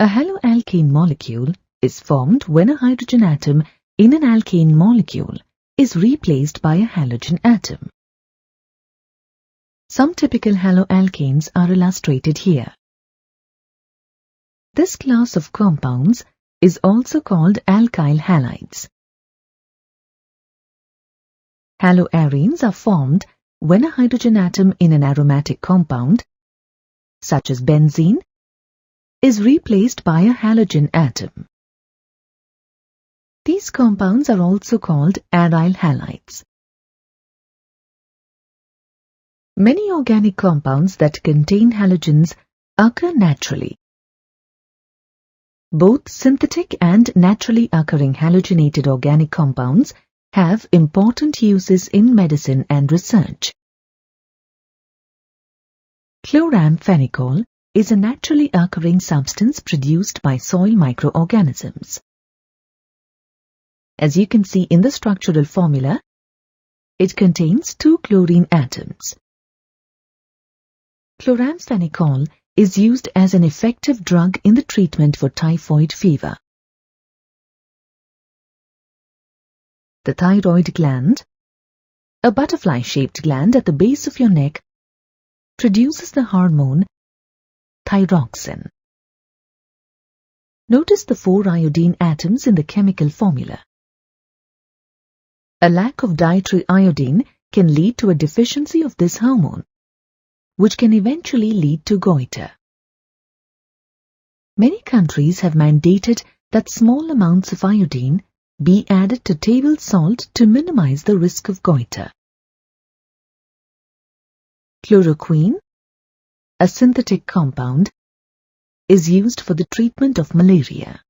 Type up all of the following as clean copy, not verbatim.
A haloalkane molecule is formed when a hydrogen atom in an alkane molecule is replaced by a halogen atom. Some typical haloalkanes are illustrated here. This class of compounds is also called alkyl halides. Haloarenes are formed when a hydrogen atom in an aromatic compound, such as benzene, is replaced by a halogen atom. These compounds are also called aryl halides. Many organic compounds that contain halogens occur naturally. Both synthetic and naturally occurring halogenated organic compounds have important uses in medicine and research. Chloramphenicol is a naturally occurring substance produced by soil microorganisms. As you can see in the structural formula, it contains 2 chlorine atoms. Chloramphenicol is used as an effective drug in the treatment for typhoid fever. The thyroid gland, a butterfly-shaped gland at the base of your neck, produces the hormone thyroxine. Notice the 4 iodine atoms in the chemical formula. A lack of dietary iodine can lead to a deficiency of this hormone, which can eventually lead to goiter. Many countries have mandated that small amounts of iodine be added to table salt to minimize the risk of goiter. Chloroquine, a synthetic compound, is used for the treatment of malaria.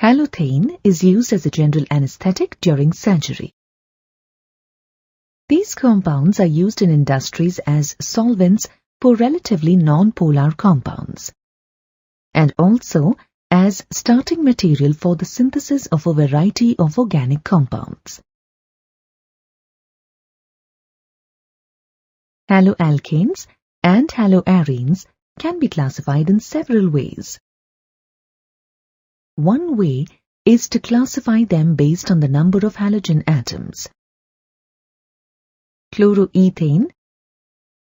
Halothane is used as a general anesthetic during surgery. These compounds are used in industries as solvents for relatively non-polar compounds, and also as starting material for the synthesis of a variety of organic compounds. Haloalkanes and haloarenes can be classified in several ways. One way is to classify them based on the number of halogen atoms. Chloroethane,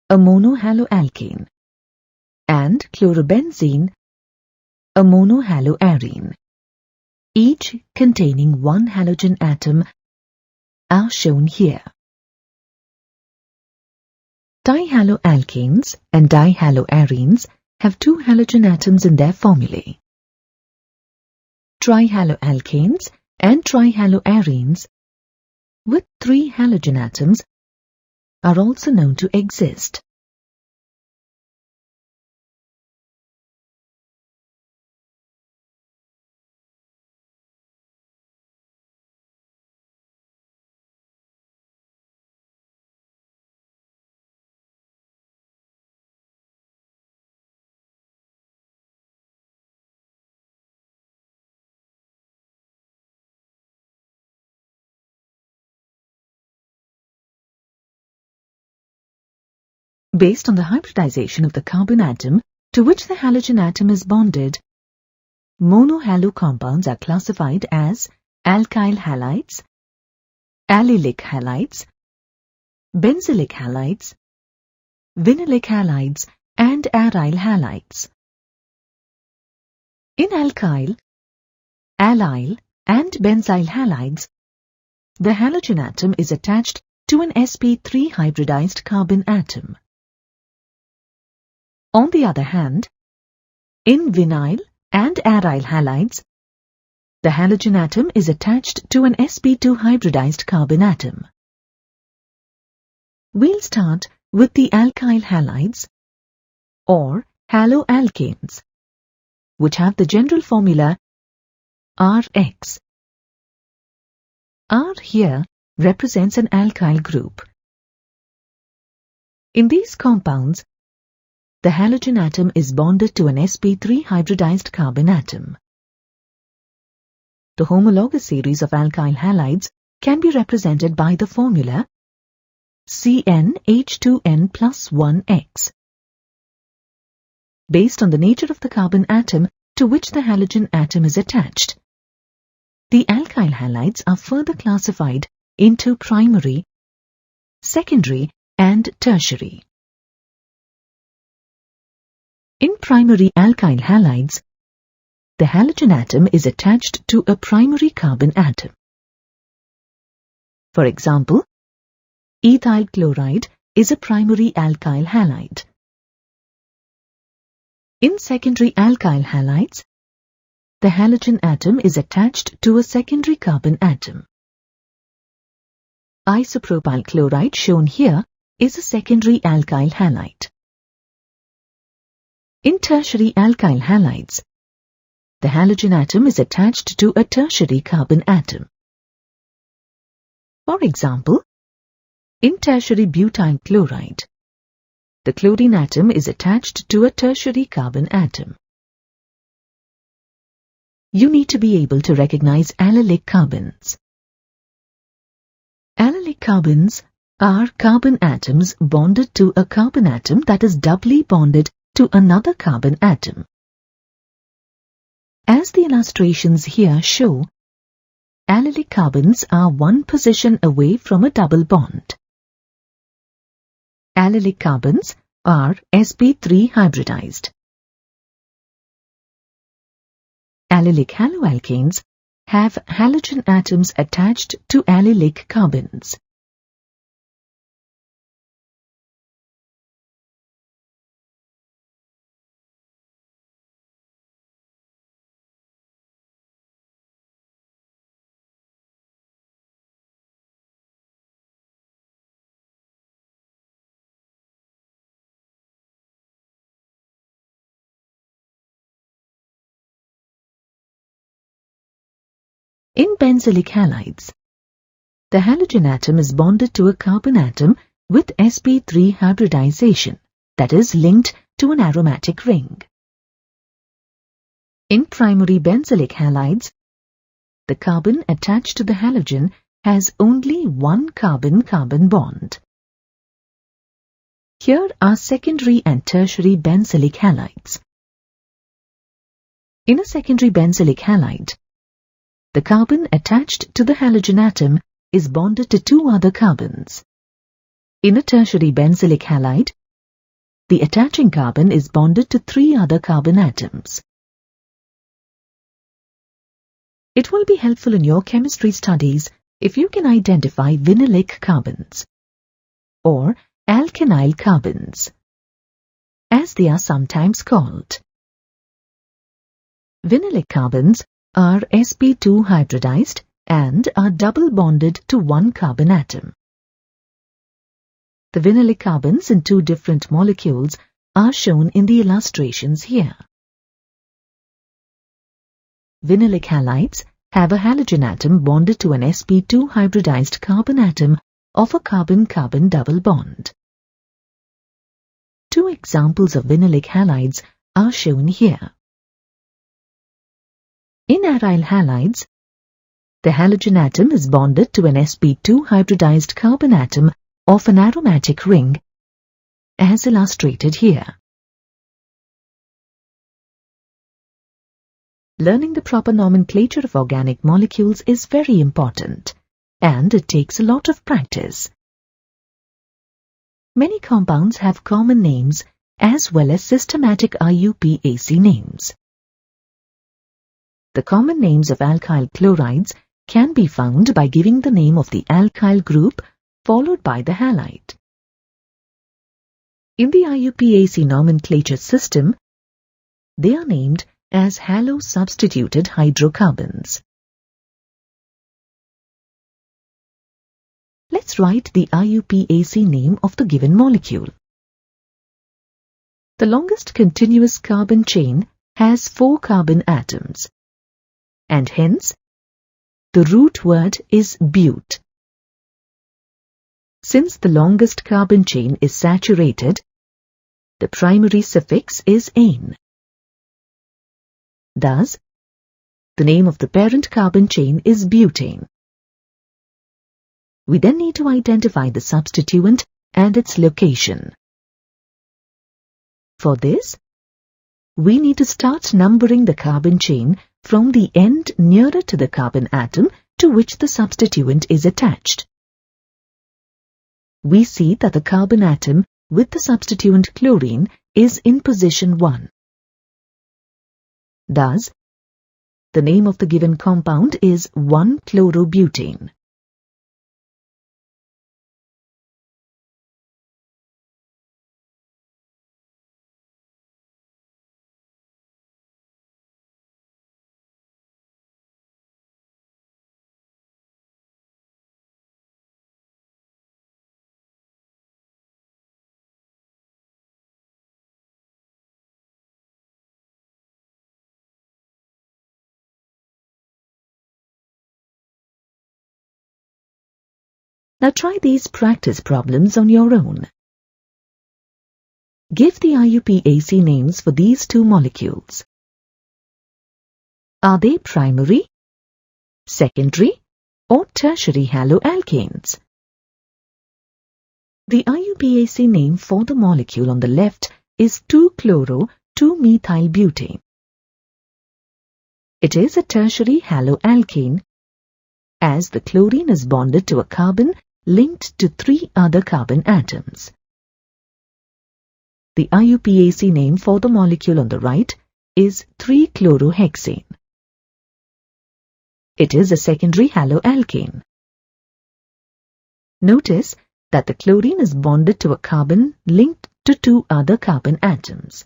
a monohaloalkane, and chlorobenzene, a monohaloarene, each containing 1 halogen atom, are shown here. Dihaloalkanes and dihaloarenes have 2 halogen atoms in their formulae. Trihaloalkanes and trihaloarenes with 3 halogen atoms are also known to exist. Based on the hybridization of the carbon atom to which the halogen atom is bonded, monohalo compounds are classified as alkyl halides, allylic halides, benzylic halides, vinylic halides, and aryl halides. In alkyl, allyl, and benzyl halides, the halogen atom is attached to an sp3 hybridized carbon atom. On the other hand, in vinyl and aryl halides, the halogen atom is attached to an sp2 hybridized carbon atom. We'll start with the alkyl halides, or haloalkanes, which have the general formula Rx. R here represents an alkyl group. In these compounds, the halogen atom is bonded to an sp3 hybridized carbon atom. The homologous series of alkyl halides can be represented by the formula CnH2n plus 1x. based on the nature of the carbon atom to which the halogen atom is attached. The alkyl halides are further classified into primary, secondary, and tertiary. In primary alkyl halides, the halogen atom is attached to a primary carbon atom. For example, ethyl chloride is a primary alkyl halide. In secondary alkyl halides, the halogen atom is attached to a secondary carbon atom. Isopropyl chloride shown here is a secondary alkyl halide. In tertiary alkyl halides, the halogen atom is attached to a tertiary carbon atom. For example, in tertiary butyl chloride, the chlorine atom is attached to a tertiary carbon atom. You need to be able to recognize allylic carbons. Allylic carbons are carbon atoms bonded to a carbon atom that is doubly bonded to another carbon atom. As the illustrations here show, allylic carbons are one position away from a double bond. Allylic carbons are sp3 hybridized. Allylic haloalkanes have halogen atoms attached to allylic carbons. In benzylic halides, the halogen atom is bonded to a carbon atom with sp3 hybridization, that is linked to an aromatic ring. In primary benzylic halides, the carbon attached to the halogen has only one carbon-carbon bond. Here are secondary and tertiary benzylic halides. In a secondary benzylic halide, the carbon attached to the halogen atom is bonded to two other carbons. In a tertiary benzylic halide, the attaching carbon is bonded to three other carbon atoms. It will be helpful in your chemistry studies if you can identify vinylic carbons or alkenyl carbons, as they are sometimes called. Vinylic carbons are sp2 hybridized and are double bonded to one carbon atom. The vinylic carbons in two different molecules are shown in the illustrations here. Vinylic halides have a halogen atom bonded to an sp2 hybridized carbon atom of a carbon-carbon double bond. Two examples of vinylic halides are shown here. In aryl halides, the halogen atom is bonded to an sp2 hybridized carbon atom of an aromatic ring, as illustrated here. Learning the proper nomenclature of organic molecules is very important, and it takes a lot of practice. Many compounds have common names as well as systematic IUPAC names. The common names of alkyl chlorides can be found by giving the name of the alkyl group followed by the halide. In the IUPAC nomenclature system, they are named as halo-substituted hydrocarbons. Let's write the IUPAC name of the given molecule. The longest continuous carbon chain has 4 carbon atoms, and hence the root word is but. Since the longest carbon chain is saturated, the primary suffix is -ane. Thus, the name of the parent carbon chain is butane. We then need to identify the substituent and its location. For this, we need to start numbering the carbon chain from the end nearer to the carbon atom to which the substituent is attached. We see that the carbon atom with the substituent chlorine is in position 1. Thus, the name of the given compound is 1-chlorobutane. Now try these practice problems on your own. Give the IUPAC names for these two molecules. Are they primary, secondary, or tertiary haloalkanes? The IUPAC name for the molecule on the left is 2-chloro-2-methylbutane. It is a tertiary haloalkane as the chlorine is bonded to a carbon linked to 3 other carbon atoms. The IUPAC name for the molecule on the right is 3-chlorohexane. It is a secondary haloalkane. Notice that the chlorine is bonded to a carbon linked to 2 other carbon atoms.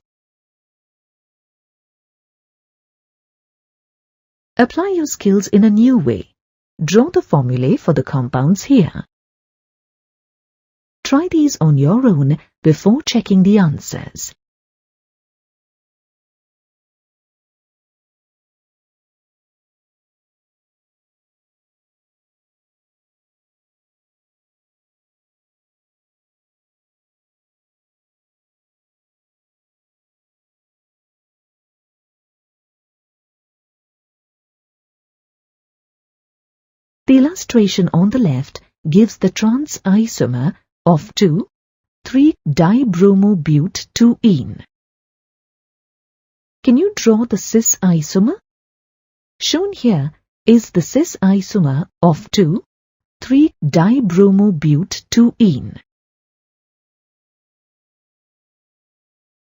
Apply your skills in a new way. Draw the formulae for the compounds here. Try these on your own before checking the answers. The illustration on the left gives the trans isomer of 2,3-dibromobute-2-ene. Can you draw the cis isomer? Shown here is the cis isomer of 2,3-dibromobute-2-ene.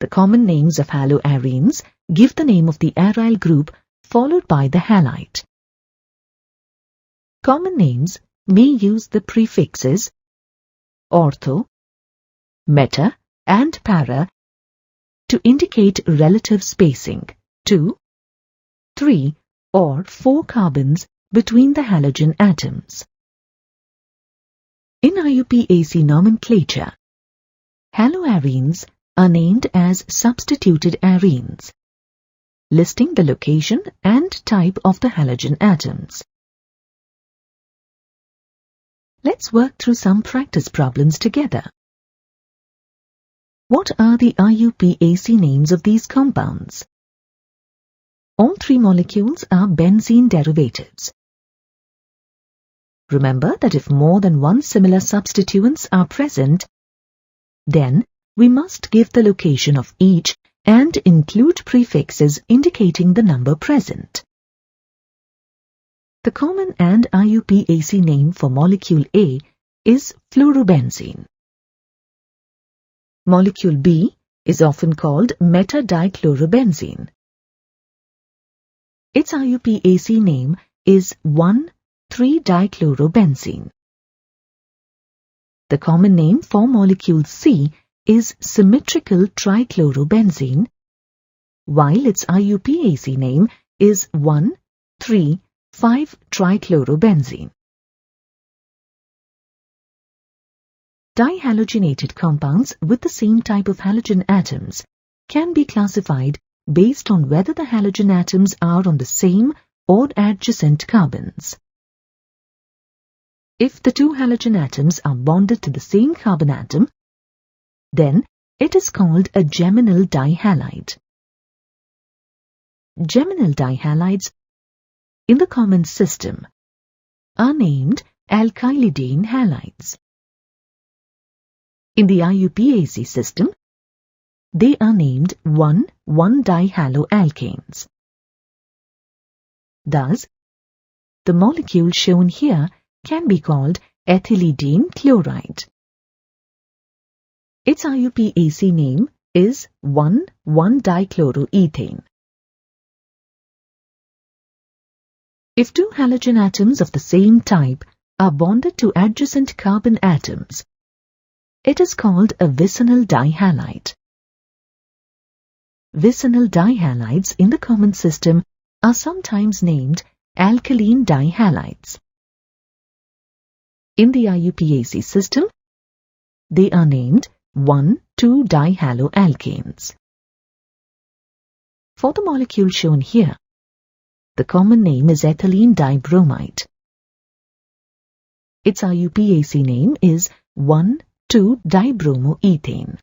The common names of haloarenes give the name of the aryl group followed by the halide. Common names may use the prefixes ortho, meta, and para to indicate relative spacing, 2, 3, or 4 carbons between the halogen atoms. In IUPAC nomenclature, haloarenes are named as substituted arenes, listing the location and type of the halogen atoms. Let's work through some practice problems together. What are the IUPAC names of these compounds? All 3 molecules are benzene derivatives. Remember that if more than 1 similar substituents are present, then we must give the location of each and include prefixes indicating the number present. The common and IUPAC name for molecule A is fluorobenzene. Molecule B is often called meta-dichlorobenzene. Its IUPAC name is 1,3-dichlorobenzene. The common name for molecule C is symmetrical trichlorobenzene, while its IUPAC name is 1,3,5-trichlorobenzene. Dihalogenated compounds with the same type of halogen atoms can be classified based on whether the halogen atoms are on the same or adjacent carbons. If the 2 halogen atoms are bonded to the same carbon atom, then it is called a geminal dihalide. Geminal dihalides in the common system are named alkylidene halides. In the IUPAC system, they are named 1,1-dihaloalkanes. Thus, the molecule shown here can be called ethylidene chloride. Its IUPAC name is 1,1-dichloroethane. If two halogen atoms of the same type are bonded to adjacent carbon atoms, it is called a vicinal dihalide. Vicinal dihalides in the common system are sometimes named alkaline dihalides. In the IUPAC system, they are named 1,2-dihaloalkanes. For the molecule shown here, the common name is ethylene dibromide. Its IUPAC name is 1,2-dibromoethane.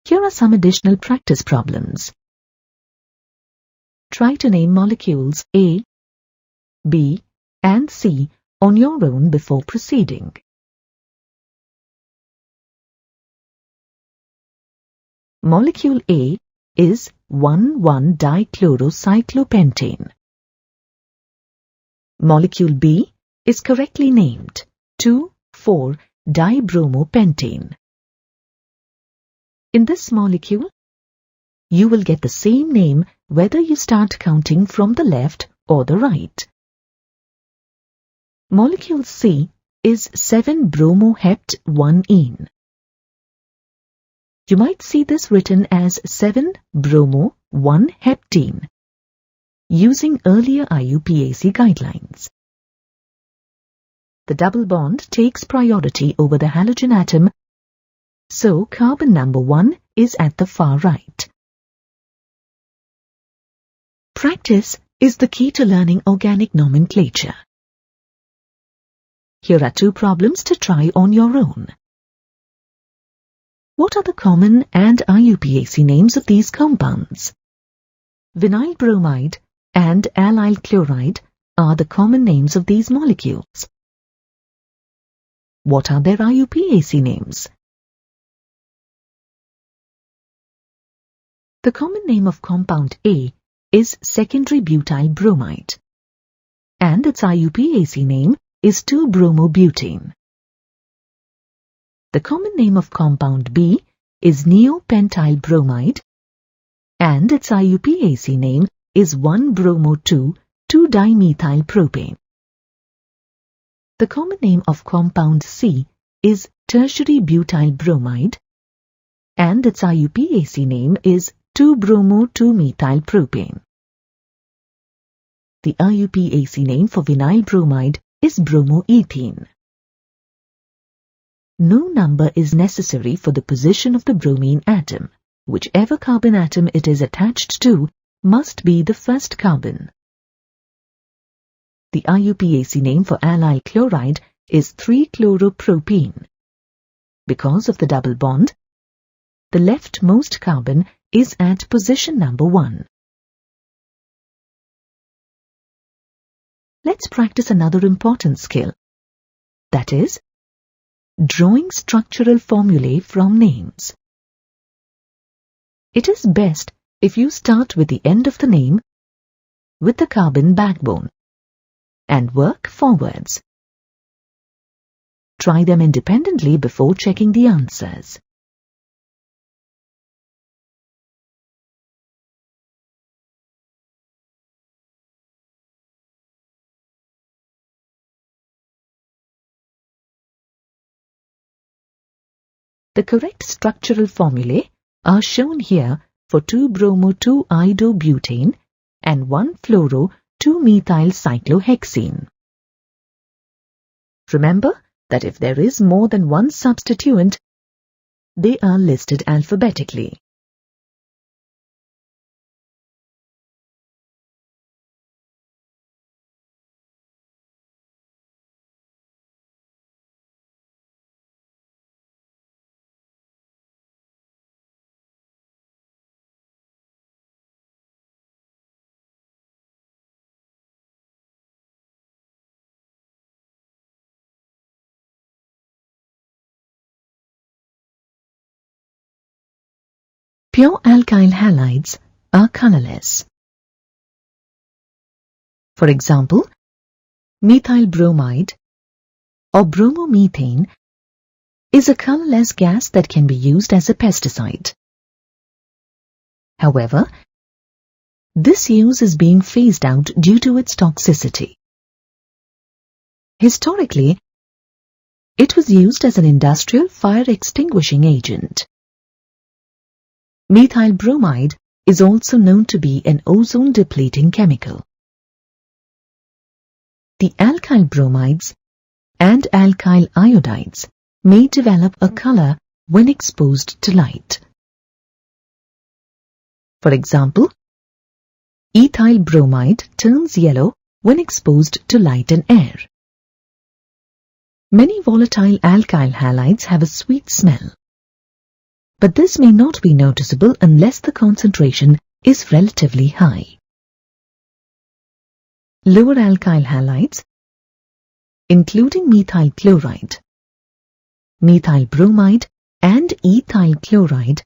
Here are some additional practice problems. Try to name molecules A, B, and C on your own before proceeding. Molecule A is 1,1-dichlorocyclopentane. Molecule B is correctly named 2,4-dibromopentane. In this molecule, you will get the same name whether you start counting from the left or the right. Molecule C is 7-bromohept-1-ene. You might see this written as 7-bromo-1-heptene, using earlier IUPAC guidelines. The double bond takes priority over the halogen atom, so carbon number 1 is at the far right. Practice is the key to learning organic nomenclature. Here are 2 problems to try on your own. What are the common and IUPAC names of these compounds? Vinyl bromide and allyl chloride are the common names of these molecules. What are their IUPAC names? The common name of compound A is secondary butyl bromide, and its IUPAC name is 2-bromobutane. The common name of compound B is neopentyl bromide, and its IUPAC name is 1-bromo-2,2-dimethyl-propane. The common name of compound C is tertiary butyl bromide, and its IUPAC name is 2-bromo-2-methyl-propane. The IUPAC name for vinyl bromide is bromoethene. No number is necessary for the position of the bromine atom. Whichever carbon atom it is attached to must be the first carbon. The IUPAC name for allyl chloride is 3-chloropropene. Because of the double bond, the leftmost carbon is at position number 1. Let's practice another important skill. That is, drawing structural formulae from names. It is best if you start with the end of the name, with the carbon backbone, and work forwards. Try them independently before checking the answers. The correct structural formulae are shown here for 2-bromo-2-iodobutane and 1-fluoro-2-methyl-cyclohexene. Remember that if there is more than one substituent, they are listed alphabetically. Pure alkyl halides are colorless. For example, methyl bromide or bromomethane is a colorless gas that can be used as a pesticide. However, this use is being phased out due to its toxicity. Historically, it was used as an industrial fire extinguishing agent. Methyl bromide is also known to be an ozone-depleting chemical. The alkyl bromides and alkyl iodides may develop a color when exposed to light. For example, ethyl bromide turns yellow when exposed to light and air. Many volatile alkyl halides have a sweet smell, but this may not be noticeable unless the concentration is relatively high. Lower alkyl halides, including methyl chloride, methyl bromide and ethyl chloride,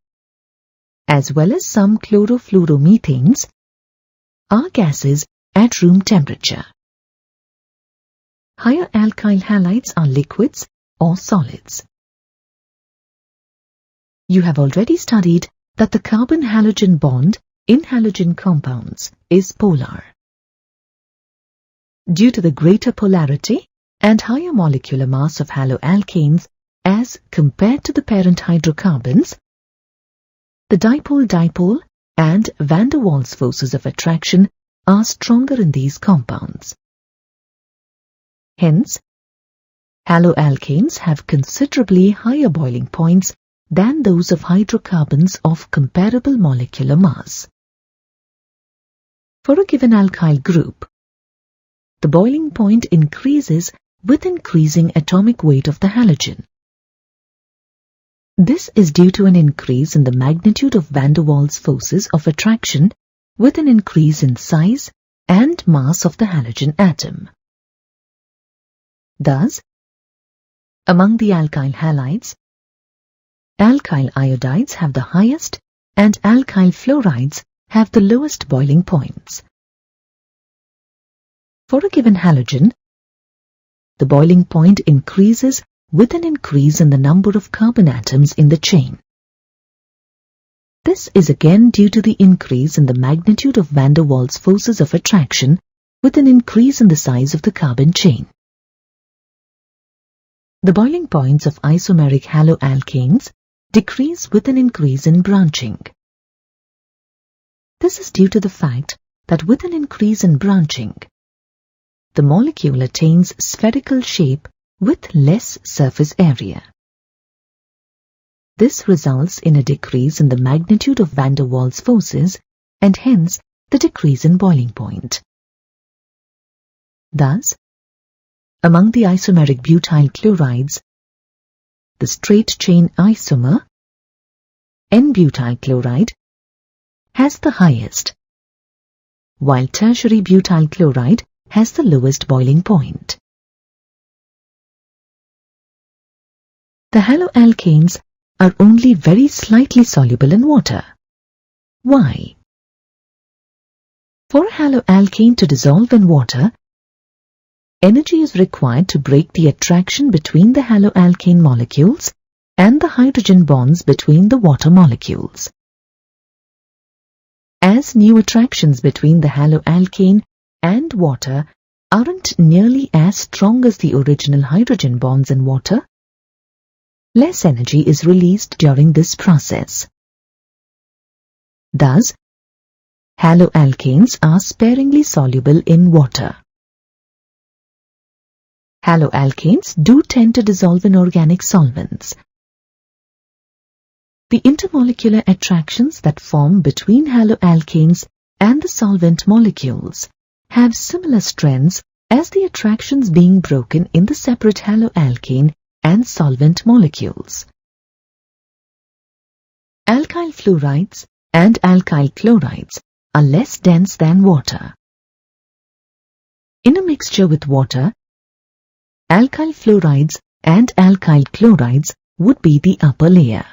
as well as some chlorofluoromethanes, are gases at room temperature. Higher alkyl halides are liquids or solids. You have already studied that the carbon-halogen bond in halogen compounds is polar. Due to the greater polarity and higher molecular mass of haloalkanes as compared to the parent hydrocarbons, the dipole-dipole and van der Waals forces of attraction are stronger in these compounds. Hence, haloalkanes have considerably higher boiling points than those of hydrocarbons of comparable molecular mass. For a given alkyl group, the boiling point increases with increasing atomic weight of the halogen. This is due to an increase in the magnitude of van der Waals forces of attraction with an increase in size and mass of the halogen atom. Thus, among the alkyl halides, alkyl iodides have the highest and alkyl fluorides have the lowest boiling points. For a given halogen, the boiling point increases with an increase in the number of carbon atoms in the chain. This is again due to the increase in the magnitude of van der Waals forces of attraction with an increase in the size of the carbon chain. The boiling points of isomeric haloalkanes decrease with an increase in branching. This is due to the fact that with an increase in branching, the molecule attains spherical shape with less surface area. This results in a decrease in the magnitude of van der Waals forces and hence the decrease in boiling point. Thus, among the isomeric butyl chlorides, the straight chain isomer, N-butyl chloride, has the highest, while tertiary butyl chloride has the lowest boiling point. The haloalkanes are only very slightly soluble in water. Why? For a haloalkane to dissolve in water, energy is required to break the attraction between the haloalkane molecules and the hydrogen bonds between the water molecules. As new attractions between the haloalkane and water aren't nearly as strong as the original hydrogen bonds in water, less energy is released during this process. Thus, haloalkanes are sparingly soluble in water. Haloalkanes do tend to dissolve in organic solvents. The intermolecular attractions that form between haloalkanes and the solvent molecules have similar strengths as the attractions being broken in the separate haloalkane and solvent molecules. Alkyl fluorides and alkyl chlorides are less dense than water. In a mixture with water, alkyl fluorides and alkyl chlorides would be the upper layer.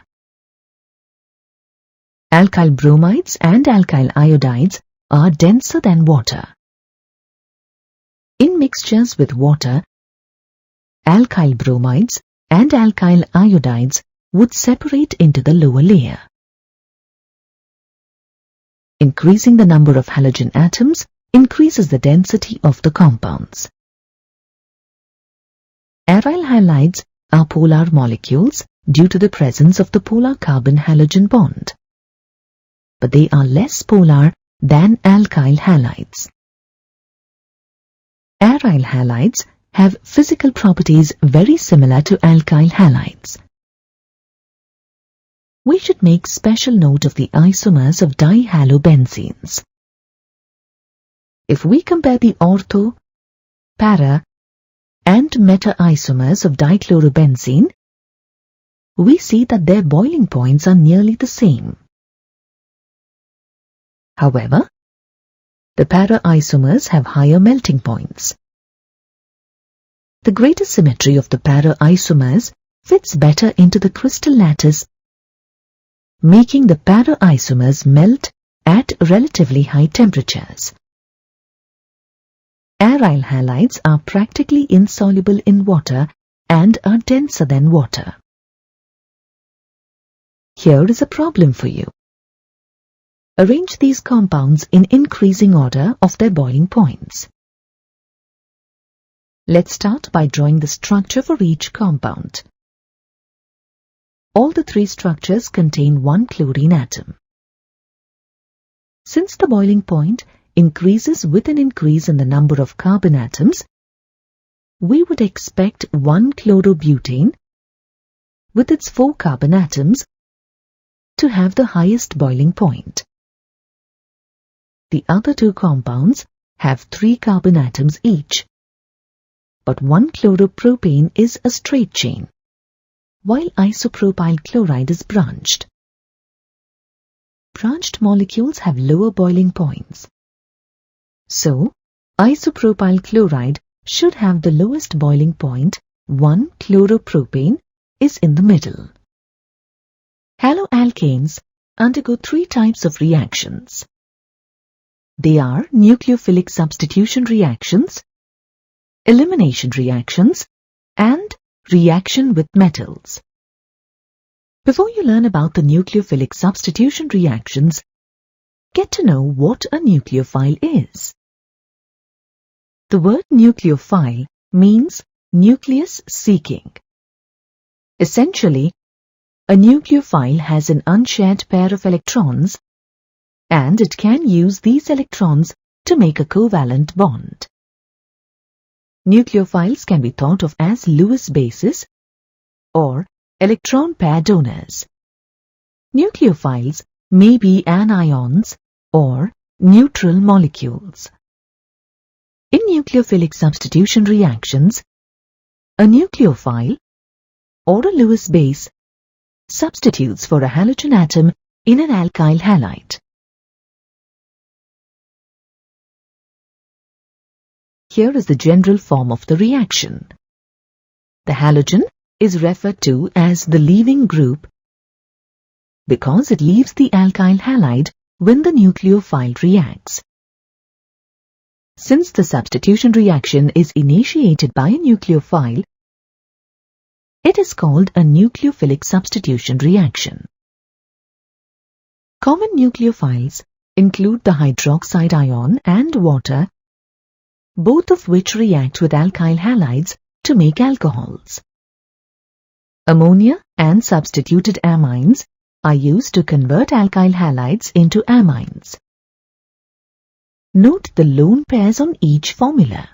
Alkyl bromides and alkyl iodides are denser than water. In mixtures with water, alkyl bromides and alkyl iodides would separate into the lower layer. Increasing the number of halogen atoms increases the density of the compounds. Aryl halides are polar molecules due to the presence of the polar carbon-halogen bond, but they are less polar than alkyl halides. Aryl halides have physical properties very similar to alkyl halides. We should make special note of the isomers of dihalobenzenes. If we compare the ortho, para, and meta isomers of dichlorobenzene, we see that their boiling points are nearly the same. However, the para isomers have higher melting points. The greater symmetry of the para isomers fits better into the crystal lattice, making the para isomers melt at relatively high temperatures. Aryl halides are practically insoluble in water and are denser than water. Here is a problem for you. Arrange these compounds in increasing order of their boiling points. Let's start by drawing the structure for each compound. All the three structures contain one chlorine atom. Since the boiling point increases with an increase in the number of carbon atoms, we would expect one chlorobutane with its 4 carbon atoms to have the highest boiling point. The other 2 compounds have 3 carbon atoms each, but one chloropropane is a straight chain, while isopropyl chloride is branched. Branched molecules have lower boiling points. So, isopropyl chloride should have the lowest boiling point. 1 chloropropane is in the middle. Haloalkanes undergo 3 types of reactions. They are nucleophilic substitution reactions, elimination reactions, and reaction with metals. Before you learn about the nucleophilic substitution reactions, get to know what a nucleophile is. The word nucleophile means nucleus seeking. Essentially, a nucleophile has an unshared pair of electrons, and it can use these electrons to make a covalent bond. Nucleophiles can be thought of as Lewis bases or electron pair donors. Nucleophiles may be anions or neutral molecules. In nucleophilic substitution reactions, a nucleophile or a Lewis base substitutes for a halogen atom in an alkyl halide. Here is the general form of the reaction. The halogen is referred to as the leaving group because it leaves the alkyl halide when the nucleophile reacts. Since the substitution reaction is initiated by a nucleophile, it is called a nucleophilic substitution reaction. Common nucleophiles include the hydroxide ion and water, both of which react with alkyl halides to make alcohols. Ammonia and substituted amines are used to convert alkyl halides into amines. Note the lone pairs on each formula.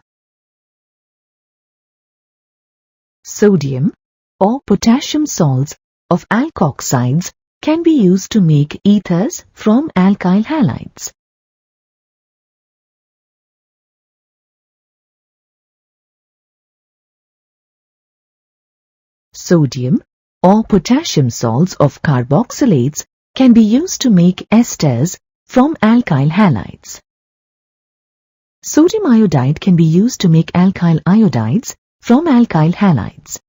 Sodium or potassium salts of alkoxides can be used to make ethers from alkyl halides. Sodium or potassium salts of carboxylates can be used to make esters from alkyl halides. Sodium iodide can be used to make alkyl iodides from alkyl halides.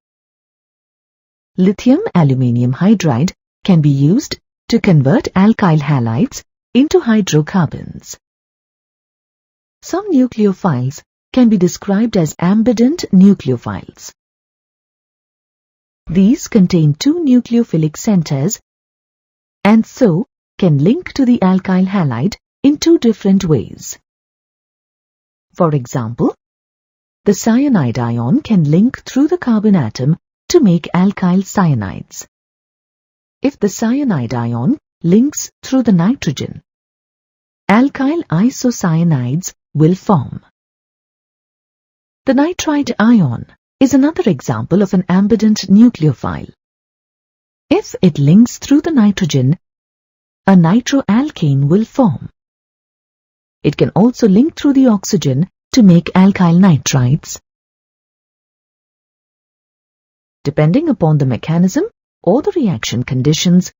Lithium aluminium hydride can be used to convert alkyl halides into hydrocarbons. Some nucleophiles can be described as ambident nucleophiles. These contain two nucleophilic centers and so can link to the alkyl halide in two different ways. For example, the cyanide ion can link through the carbon atom to make alkyl cyanides. If the cyanide ion links through the nitrogen, alkyl isocyanides will form. The nitride ion is another example of an ambident nucleophile. If it links through the nitrogen, a nitroalkane will form. It can also link through the oxygen to make alkyl nitrides. Depending upon the mechanism or the reaction conditions,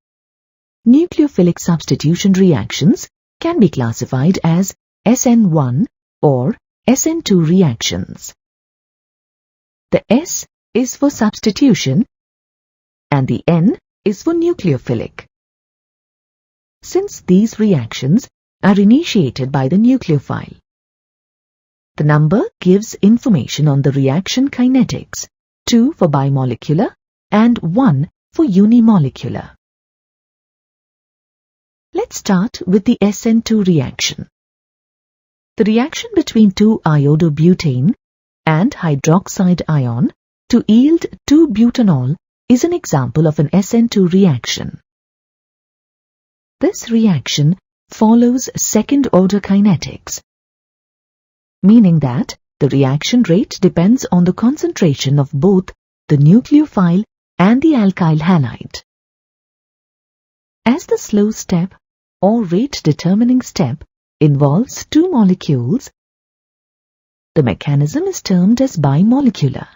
nucleophilic substitution reactions can be classified as SN1 or SN2 reactions. The S is for substitution and the N is for nucleophilic. Since these reactions are initiated by the nucleophile, the number gives information on the reaction kinetics, 2 for bimolecular and 1 for unimolecular. Let's start with the SN2 reaction. The reaction between 2-iodobutane and hydroxide ion to yield 2-butanol is an example of an SN2 reaction. This reaction follows second-order kinetics, meaning that the reaction rate depends on the concentration of both the nucleophile and the alkyl halide. As the slow step or rate-determining step involves two molecules, the mechanism is termed as bimolecular.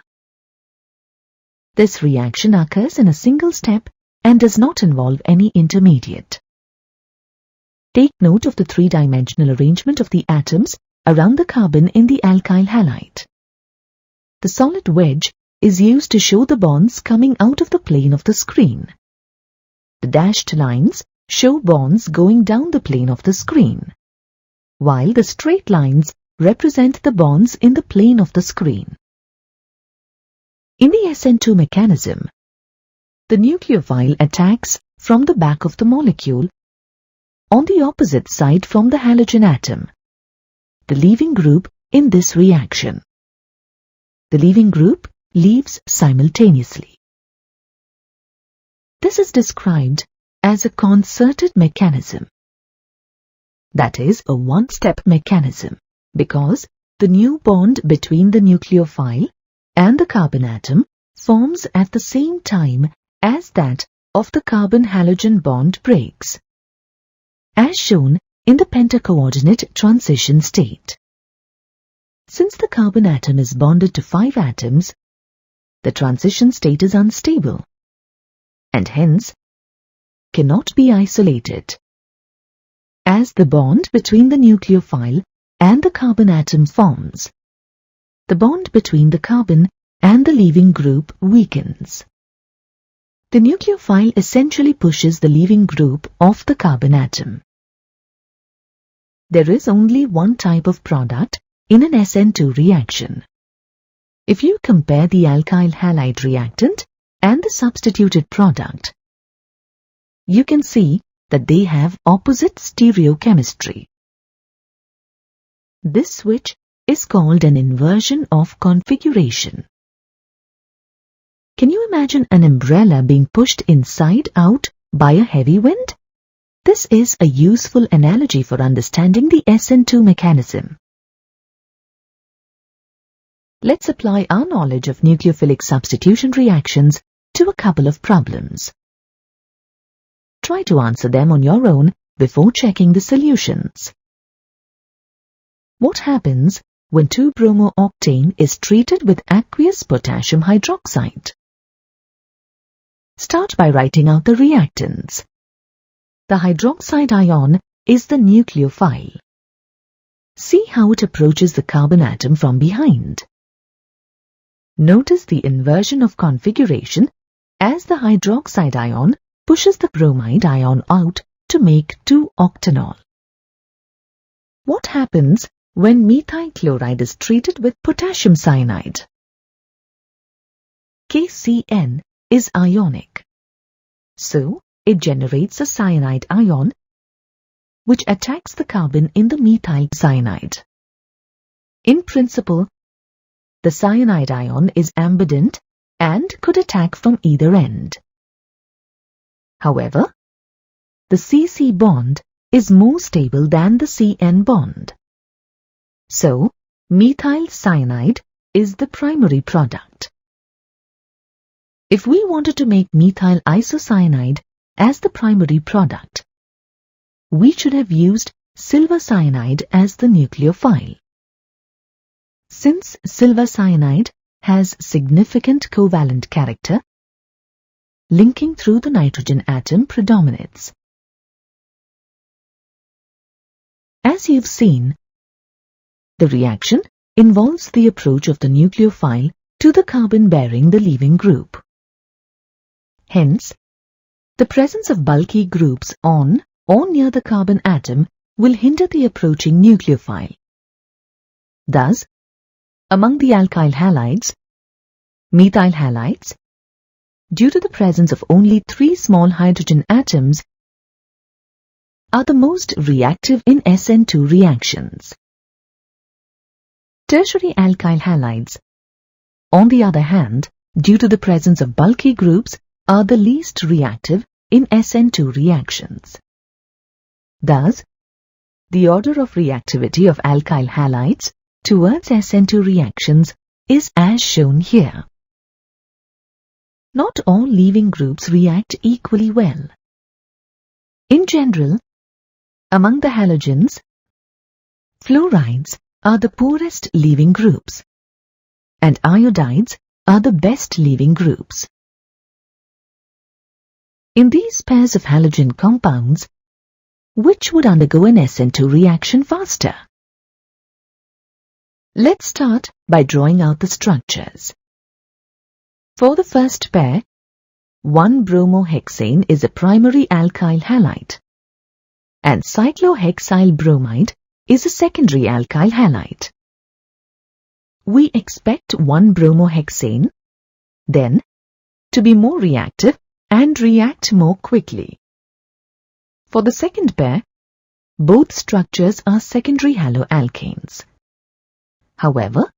This reaction occurs in a single step and does not involve any intermediate. Take note of the three-dimensional arrangement of the atoms around the carbon in the alkyl halide. The solid wedge is used to show the bonds coming out of the plane of the screen. The dashed lines show bonds going down the plane of the screen, while the straight lines represent the bonds in the plane of the screen. In the SN2 mechanism, the nucleophile attacks from the back of the molecule on the opposite side from the halogen atom, the leaving group in this reaction. The leaving group leaves simultaneously. This is described as a concerted mechanism. That is a one-step mechanism, because the new bond between the nucleophile and the carbon atom forms at the same time as that of the carbon-halogen bond breaks, as shown in the pentacoordinate transition state. Since the carbon atom is bonded to 5 atoms, the transition state is unstable and hence cannot be isolated. As the bond between the nucleophile and the carbon atom forms, the bond between the carbon and the leaving group weakens. The nucleophile essentially pushes the leaving group off the carbon atom. There is only one type of product in an SN2 reaction. If you compare the alkyl halide reactant and the substituted product, you can see that they have opposite stereochemistry. This switch is called an inversion of configuration. Can you imagine an umbrella being pushed inside out by a heavy wind? This is a useful analogy for understanding the SN2 mechanism. Let's apply our knowledge of nucleophilic substitution reactions to a couple of problems. Try to answer them on your own before checking the solutions. What happens when 2-bromo-octane is treated with aqueous potassium hydroxide? Start by writing out the reactants. The hydroxide ion is the nucleophile. See how it approaches the carbon atom from behind. Notice the inversion of configuration as the hydroxide ion pushes the bromide ion out to make 2-octanol. What happens when methyl chloride is treated with potassium cyanide? KCN is ionic. So, it generates a cyanide ion which attacks the carbon in the methyl cyanide. In principle, the cyanide ion is ambident and could attack from either end. However, the CC bond is more stable than the CN bond. So, methyl cyanide is the primary product. If we wanted to make methyl isocyanide as the primary product, we should have used silver cyanide as the nucleophile. Since silver cyanide has significant covalent character, linking through the nitrogen atom predominates. As you've seen, the reaction involves the approach of the nucleophile to the carbon bearing the leaving group. Hence, the presence of bulky groups on or near the carbon atom will hinder the approaching nucleophile. Thus, among the alkyl halides, methyl halides, due to the presence of only 3 small hydrogen atoms, are the most reactive in SN2 reactions. Tertiary alkyl halides, on the other hand, due to the presence of bulky groups, are the least reactive in SN2 reactions. Thus, the order of reactivity of alkyl halides towards SN2 reactions is as shown here. Not all leaving groups react equally well. In general, among the halogens, fluorides are the poorest leaving groups, and iodides are the best leaving groups. In these pairs of halogen compounds, which would undergo an SN2 reaction faster? Let's start by drawing out the structures. For the first pair, 1-bromohexane is a primary alkyl halide, and cyclohexyl bromide is a secondary alkyl halide. We expect 1-bromohexane, then, to be more reactive and react more quickly. For the second pair, both structures are secondary haloalkanes. However,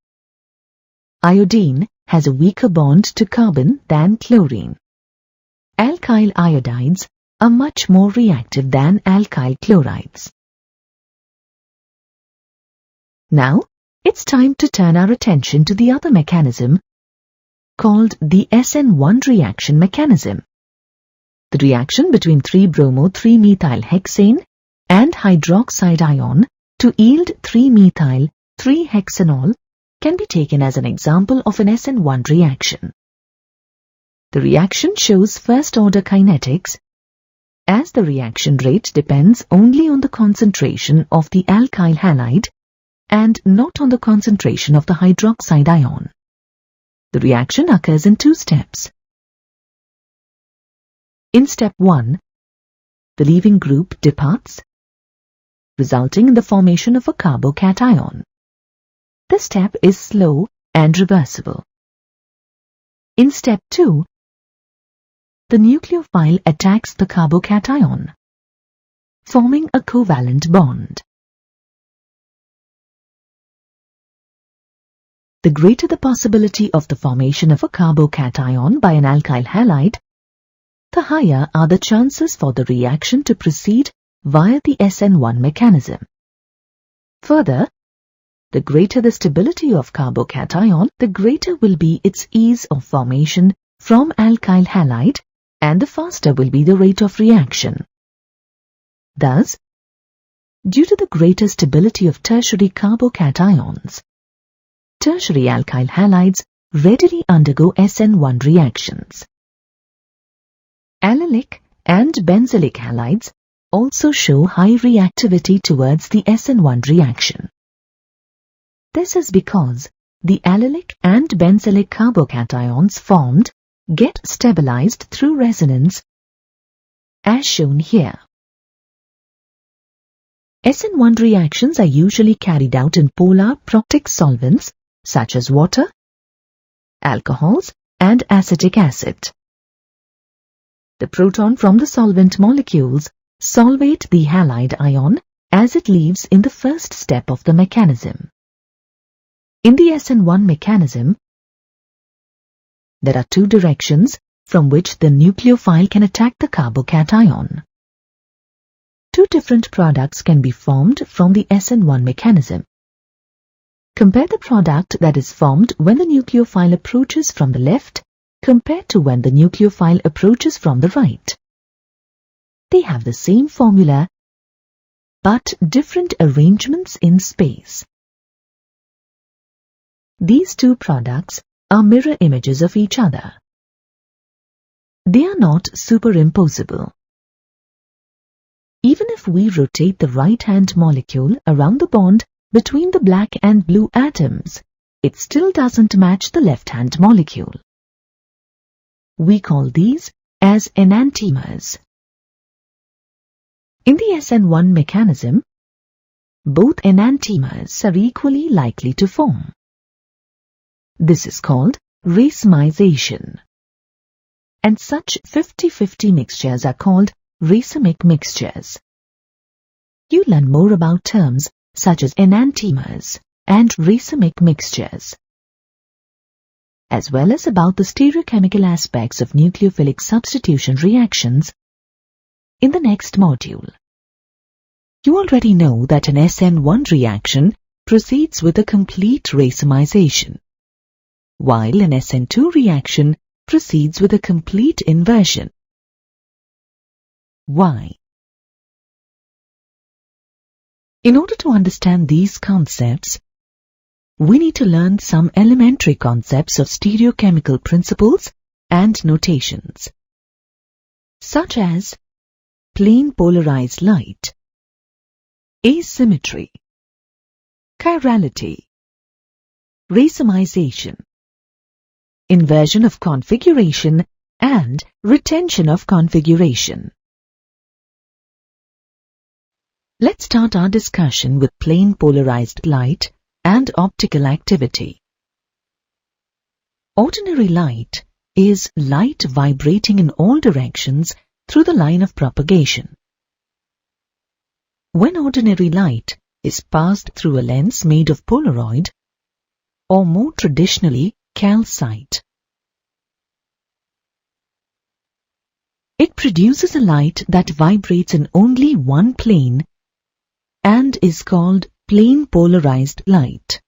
iodine has a weaker bond to carbon than chlorine. Alkyl iodides are much more reactive than alkyl chlorides. Now, it's time to turn our attention to the other mechanism called the SN1 reaction mechanism. The reaction between 3-bromo-3-methylhexane and hydroxide ion to yield 3-methyl-3-hexanol can be taken as an example of an SN1 reaction. The reaction shows first-order kinetics as the reaction rate depends only on the concentration of the alkyl halide and not on the concentration of the hydroxide ion. The reaction occurs in 2 steps. In step 1, the leaving group departs, resulting in the formation of a carbocation. This step is slow and reversible. In step 2, the nucleophile attacks the carbocation, forming a covalent bond. The greater the possibility of the formation of a carbocation by an alkyl halide, the higher are the chances for the reaction to proceed via the SN1 mechanism. Further, the greater the stability of carbocation, the greater will be its ease of formation from alkyl halide and the faster will be the rate of reaction. Thus, due to the greater stability of tertiary carbocations, tertiary alkyl halides readily undergo SN1 reactions. Allylic and benzylic halides also show high reactivity towards the SN1 reaction. This is because the allylic and benzylic carbocations formed get stabilized through resonance, as shown here. SN1 reactions are usually carried out in polar protic solvents such as water, alcohols, and acetic acid. The proton from the solvent molecules solvate the halide ion as it leaves in the first step of the mechanism. In the SN1 mechanism, there are two directions from which the nucleophile can attack the carbocation. Two different products can be formed from the SN1 mechanism. Compare the product that is formed when the nucleophile approaches from the left compared to when the nucleophile approaches from the right. They have the same formula, but different arrangements in space. These two products are mirror images of each other. They are not superimposable. Even if we rotate the right-hand molecule around the bond between the black and blue atoms, it still doesn't match the left-hand molecule. We call these as enantiomers. In the SN1 mechanism, both enantiomers are equally likely to form. This is called racemization. And such 50-50 mixtures are called racemic mixtures. You learn more about terms such as enantiomers and racemic mixtures, as well as about the stereochemical aspects of nucleophilic substitution reactions in the next module. You already know that an SN1 reaction proceeds with a complete racemization, while an SN2 reaction proceeds with a complete inversion. Why? In order to understand these concepts, we need to learn some elementary concepts of stereochemical principles and notations, such as plane polarized light, asymmetry, chirality, racemization, inversion of configuration, and retention of configuration. Let's start our discussion with plane polarized light and optical activity. Ordinary light is light vibrating in all directions through the line of propagation. When ordinary light is passed through a lens made of Polaroid, or more traditionally calcite, it produces a light that vibrates in only one plane and is called plane polarized light.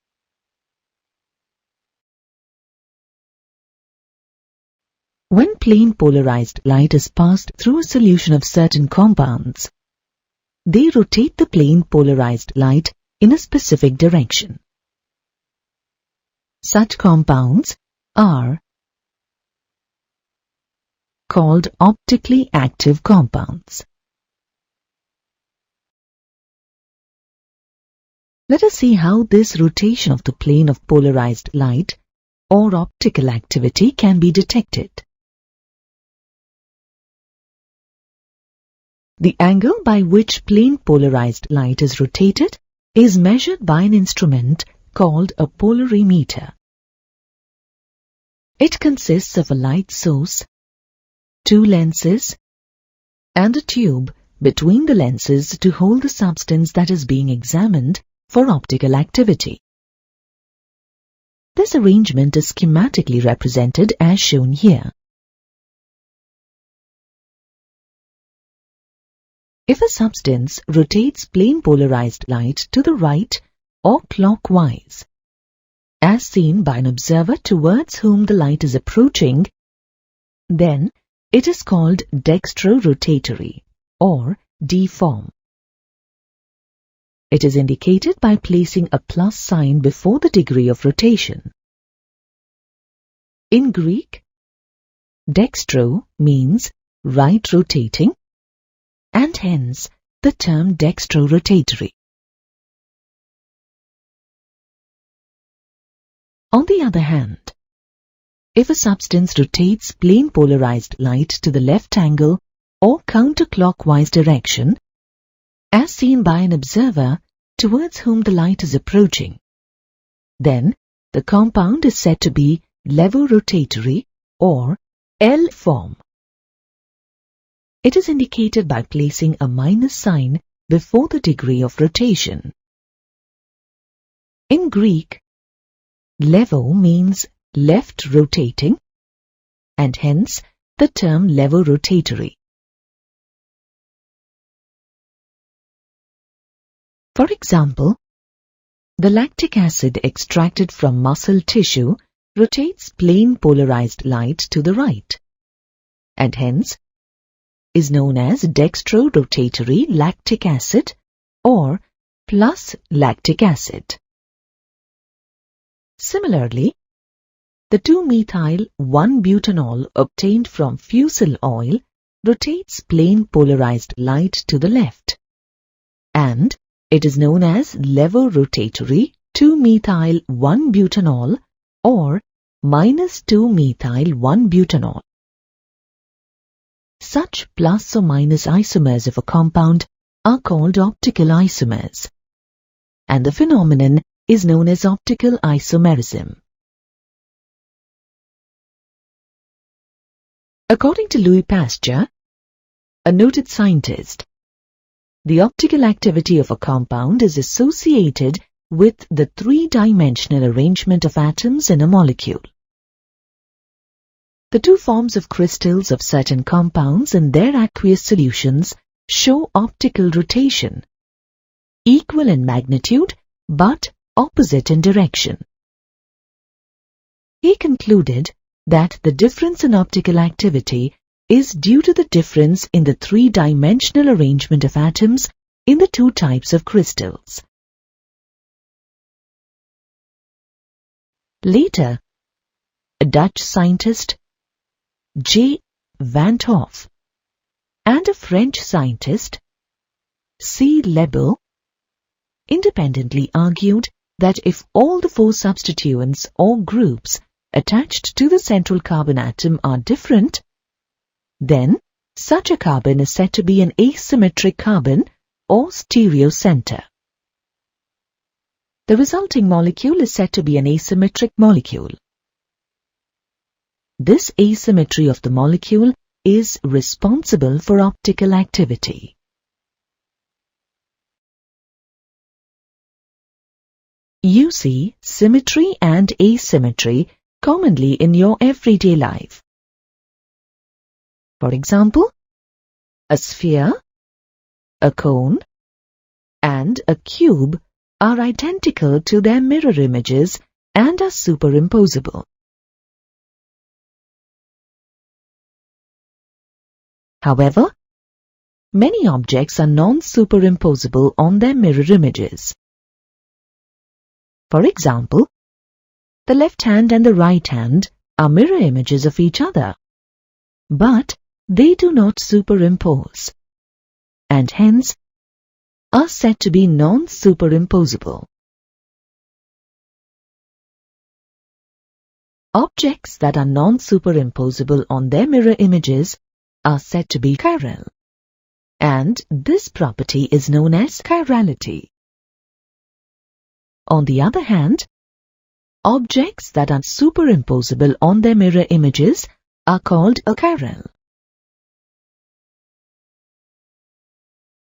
When plane polarized light is passed through a solution of certain compounds, they rotate the plane polarized light in a specific direction. Such compounds are called optically active compounds. Let us see how this rotation of the plane of polarized light or optical activity can be detected. The angle by which plane polarized light is rotated is measured by an instrument called a polarimeter. It consists of a light source, two lenses, and a tube between the lenses to hold the substance that is being examined for optical activity. This arrangement is schematically represented as shown here. If a substance rotates plane polarized light to the right or clockwise, as seen by an observer towards whom the light is approaching, then it is called dextro-rotatory or D form. It is indicated by placing a plus sign before the degree of rotation. In Greek, dextro means right rotating, and hence the term dextro-rotatory. On the other hand, if a substance rotates plane polarized light to the left angle or counterclockwise direction, as seen by an observer towards whom the light is approaching, then the compound is said to be levorotatory or L form. It is indicated by placing a minus sign before the degree of rotation. In Greek, levo means left rotating, and hence the term levorotatory. For example, the lactic acid extracted from muscle tissue rotates plane polarized light to the right, and hence is known as dextro-rotatory lactic acid or plus lactic acid. Similarly, the 2-methyl-1-butanol obtained from fusel oil rotates plane polarized light to the left, and it is known as levorotatory 2-methyl-1-butanol or minus 2-methyl-1-butanol. Such plus or minus isomers of a compound are called optical isomers, and the phenomenon is known as optical isomerism. According to Louis Pasteur, a noted scientist, the optical activity of a compound is associated with the three-dimensional arrangement of atoms in a molecule. The two forms of crystals of certain compounds in their aqueous solutions show optical rotation, equal in magnitude but opposite in direction. He concluded that the difference in optical activity is due to the difference in the three-dimensional arrangement of atoms in the two types of crystals. Later, a Dutch scientist, J. van 't Hoff, and a French scientist, C. Lebel, independently argued that if all the four substituents or groups attached to the central carbon atom are different, then such a carbon is said to be an asymmetric carbon or stereocenter. The resulting molecule is said to be an asymmetric molecule. This asymmetry of the molecule is responsible for optical activity. You see symmetry and asymmetry commonly in your everyday life. For example, a sphere, a cone, and a cube are identical to their mirror images and are superimposable. However, many objects are non-superimposable on their mirror images. For example, the left hand and the right hand are mirror images of each other, but they do not superimpose, and hence are said to be non-superimposable. Objects that are non-superimposable on their mirror images are said to be chiral, and this property is known as chirality. On the other hand, objects that are superimposable on their mirror images are called achiral.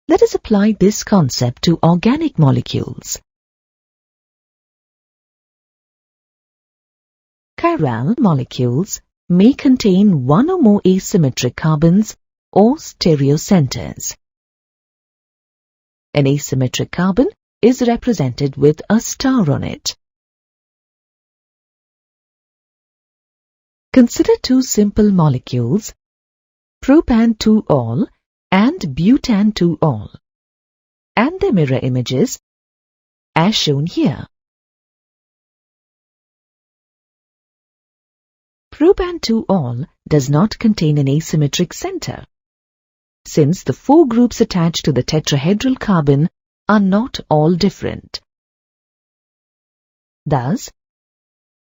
Let us apply this concept to organic molecules. Chiral molecules may contain one or more asymmetric carbons or stereocenters. An asymmetric carbon is represented with a star on it. Consider two simple molecules, propan-2-ol and butan-2-ol, and their mirror images as shown here. Propan-2-ol does not contain an asymmetric center, since the four groups attached to the tetrahedral carbon are not all different. Thus,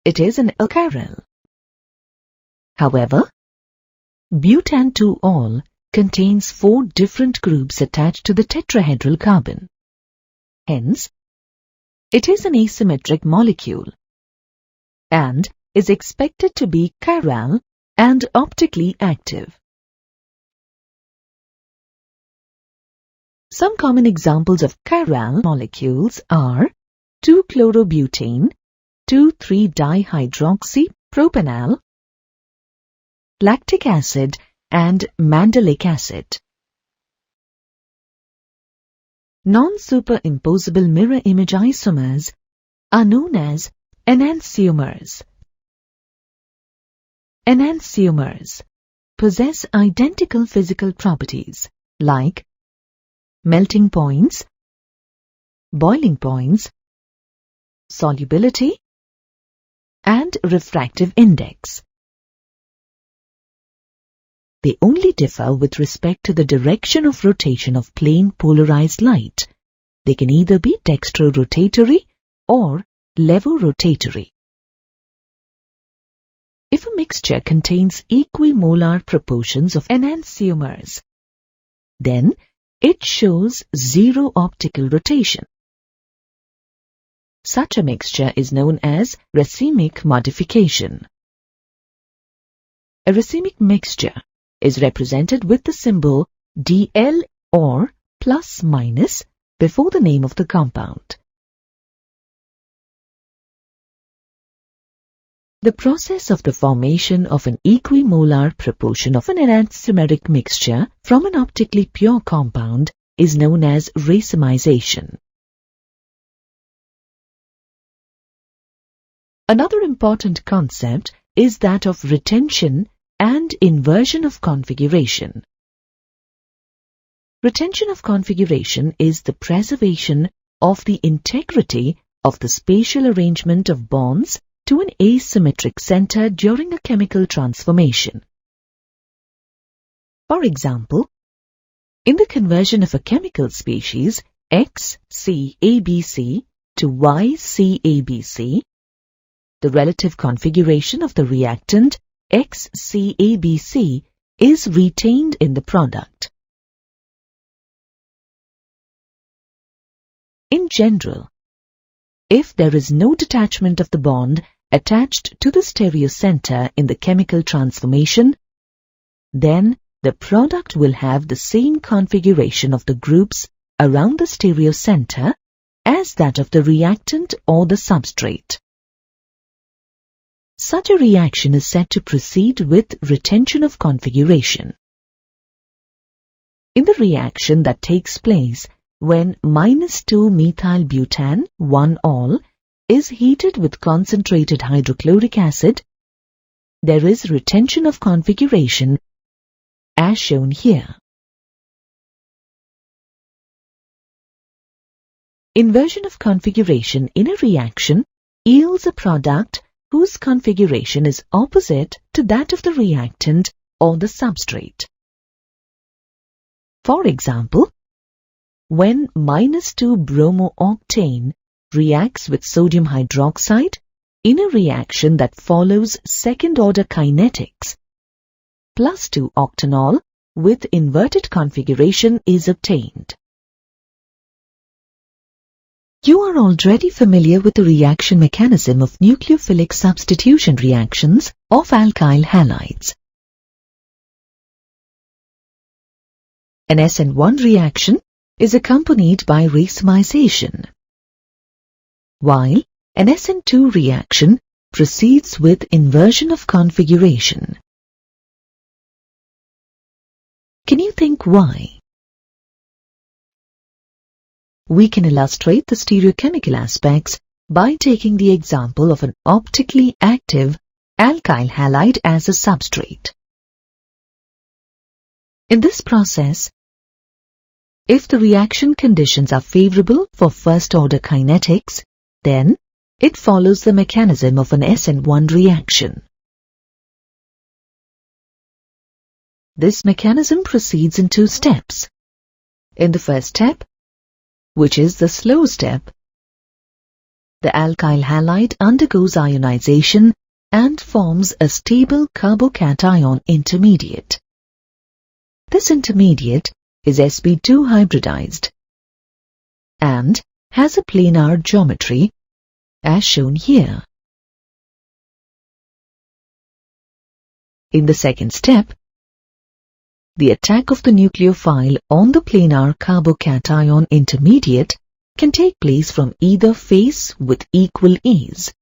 it is an alkyl. However, butan-2-ol contains four different groups attached to the tetrahedral carbon. Hence, it is an asymmetric molecule and is expected to be chiral and optically active. Some common examples of chiral molecules are 2-chlorobutane, 2,3-dihydroxypropanol, lactic acid and mandelic acid. Non-superimposable mirror image isomers are known as enantiomers. Enantiomers possess identical physical properties like melting points, boiling points, solubility, and refractive index. They only differ with respect to the direction of rotation of plane polarized light. They can either be dextrorotatory or levorotatory. If a mixture contains equimolar proportions of enantiomers, then it shows zero optical rotation. Such a mixture is known as racemic modification. A racemic mixture is represented with the symbol Dl or plus minus before the name of the compound. The process of the formation of an equimolar proportion of an enantiomeric mixture from an optically pure compound is known as racemization. Another important concept is that of retention and inversion of configuration. Retention of configuration is the preservation of the integrity of the spatial arrangement of bonds to an asymmetric center during a chemical transformation. For example, in the conversion of a chemical species XCABC to YCABC, the relative configuration of the reactant XCABC is retained in the product. In general, if there is no detachment of the bond attached to the stereocenter in the chemical transformation, then the product will have the same configuration of the groups around the stereocenter as that of the reactant or the substrate. Such a reaction is said to proceed with retention of configuration. In the reaction that takes place when -2-methylbutan-1-ol is heated with concentrated hydrochloric acid, there is retention of configuration as shown here. Inversion of configuration in a reaction yields a product whose configuration is opposite to that of the reactant or the substrate. For example, when -2-bromooctane reacts with sodium hydroxide in a reaction that follows second-order kinetics, +2-octanol with inverted configuration is obtained. You are already familiar with the reaction mechanism of nucleophilic substitution reactions of alkyl halides. An SN1 reaction is accompanied by racemization, while an SN2 reaction proceeds with inversion of configuration. Can you think why? we can illustrate the stereochemical aspects by taking the example of an optically active alkyl halide as a substrate. In this process, if the reaction conditions are favorable for first-order kinetics, then it follows the mechanism of an SN1 reaction. This mechanism proceeds in two steps. In the first step, which is the slow step, the alkyl halide undergoes ionization and forms a stable carbocation intermediate. This intermediate is sp2 hybridized and has a planar geometry as shown here. In the second step, the attack of the nucleophile on the planar carbocation intermediate can take place from either face with equal ease.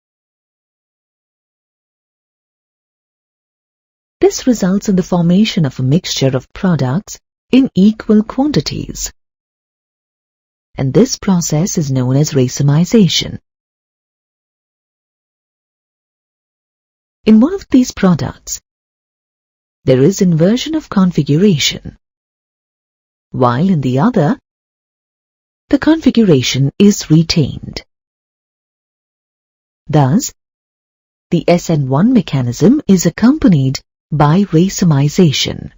This results in the formation of a mixture of products in equal quantities, and this process is known as racemization. In one of these products, there is inversion of configuration, while in the other, the configuration is retained. Thus, the SN1 mechanism is accompanied by racemization.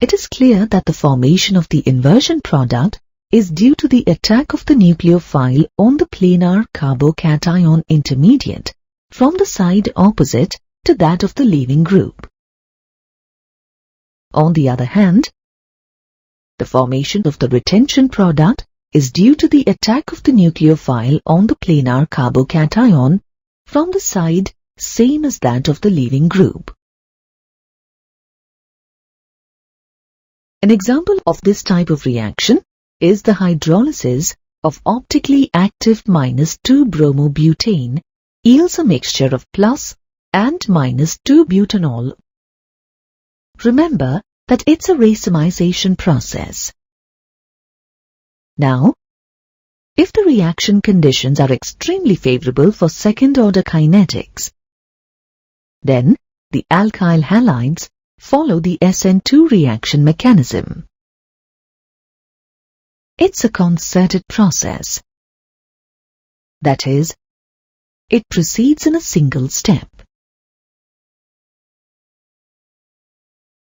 It is clear that the formation of the inversion product is due to the attack of the nucleophile on the planar carbocation intermediate from the side opposite to that of the leaving group. On the other hand, the formation of the retention product is due to the attack of the nucleophile on the planar carbocation from the side same as that of the leaving group. An example of this type of reaction is the hydrolysis of optically active -2-bromobutane yields a mixture of plus and -2-butanol. Remember that it's a racemization process. Now, if the reaction conditions are extremely favorable for second-order kinetics, then the alkyl halides follow the SN2 reaction mechanism. It's a concerted process. That is, it proceeds in a single step.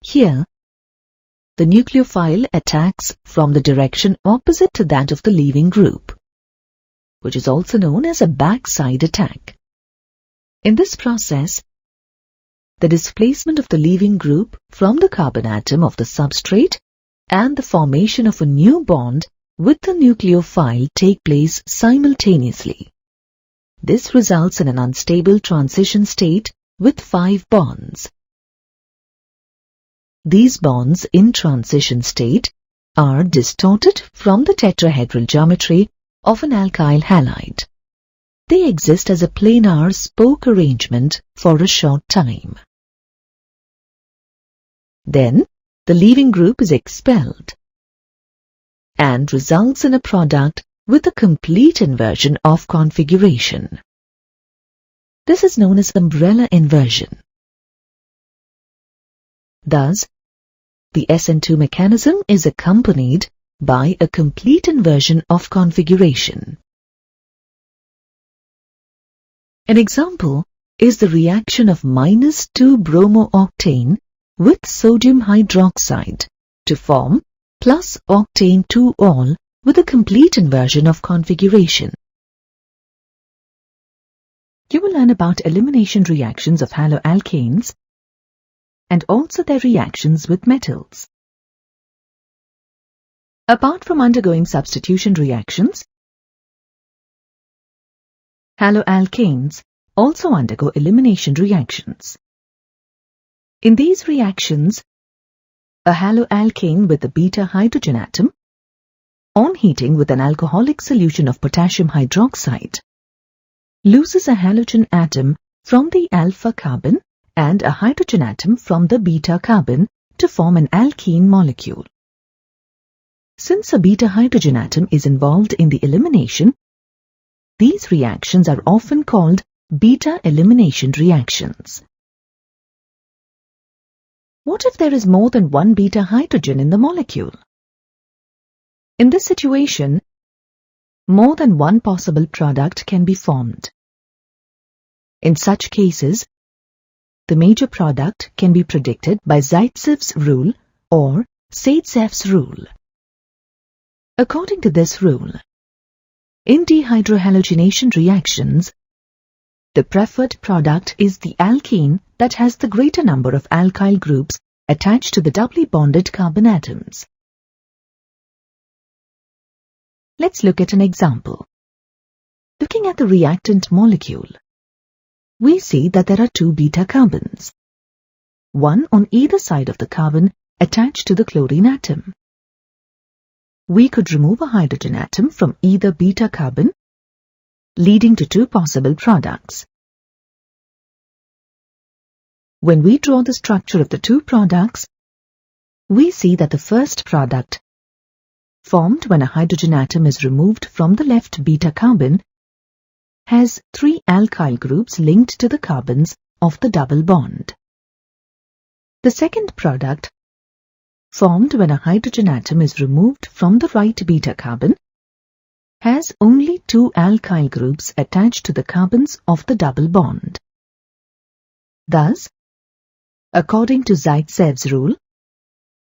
Here, the nucleophile attacks from the direction opposite to that of the leaving group, which is also known as a backside attack. In this process, the displacement of the leaving group from the carbon atom of the substrate and the formation of a new bond with the nucleophile take place simultaneously. This results in an unstable transition state with 5 bonds. These bonds in transition state are distorted from the tetrahedral geometry of an alkyl halide. They exist as a planar spoke arrangement for a short time. Then, the leaving group is expelled and results in a product with a complete inversion of configuration. This is known as umbrella inversion. Thus, the SN2 mechanism is accompanied by a complete inversion of configuration. An example is the reaction of -2-bromooctane with sodium hydroxide to form plus octane 2-ol with a complete inversion of configuration. You will learn about elimination reactions of haloalkanes and also their reactions with metals. Apart from undergoing substitution reactions, haloalkanes also undergo elimination reactions. In these reactions, a haloalkane with a beta hydrogen atom, on heating with an alcoholic solution of potassium hydroxide, loses a halogen atom from the alpha carbon and a hydrogen atom from the beta carbon to form an alkene molecule. Since a beta hydrogen atom is involved in the elimination, these reactions are often called beta elimination reactions. What if there is more than one beta hydrogen in the molecule? In this situation, more than one possible product can be formed. In such cases, the major product can be predicted by Zaitsev's rule or Zaitsev's rule. According to this rule, in dehydrohalogenation reactions, the preferred product is the alkene that has the greater number of alkyl groups attached to the doubly bonded carbon atoms. Let's look at an example. Looking at the reactant molecule, we see that there are two beta carbons, one on either side of the carbon attached to the chlorine atom. We could remove a hydrogen atom from either beta carbon, leading to two possible products. When we draw the structure of the two products, we see that the first product, formed when a hydrogen atom is removed from the left beta carbon, has three alkyl groups linked to the carbons of the double bond. The second product, formed when a hydrogen atom is removed from the right beta carbon, has only two alkyl groups attached to the carbons of the double bond. Thus, according to Zaitsev's rule,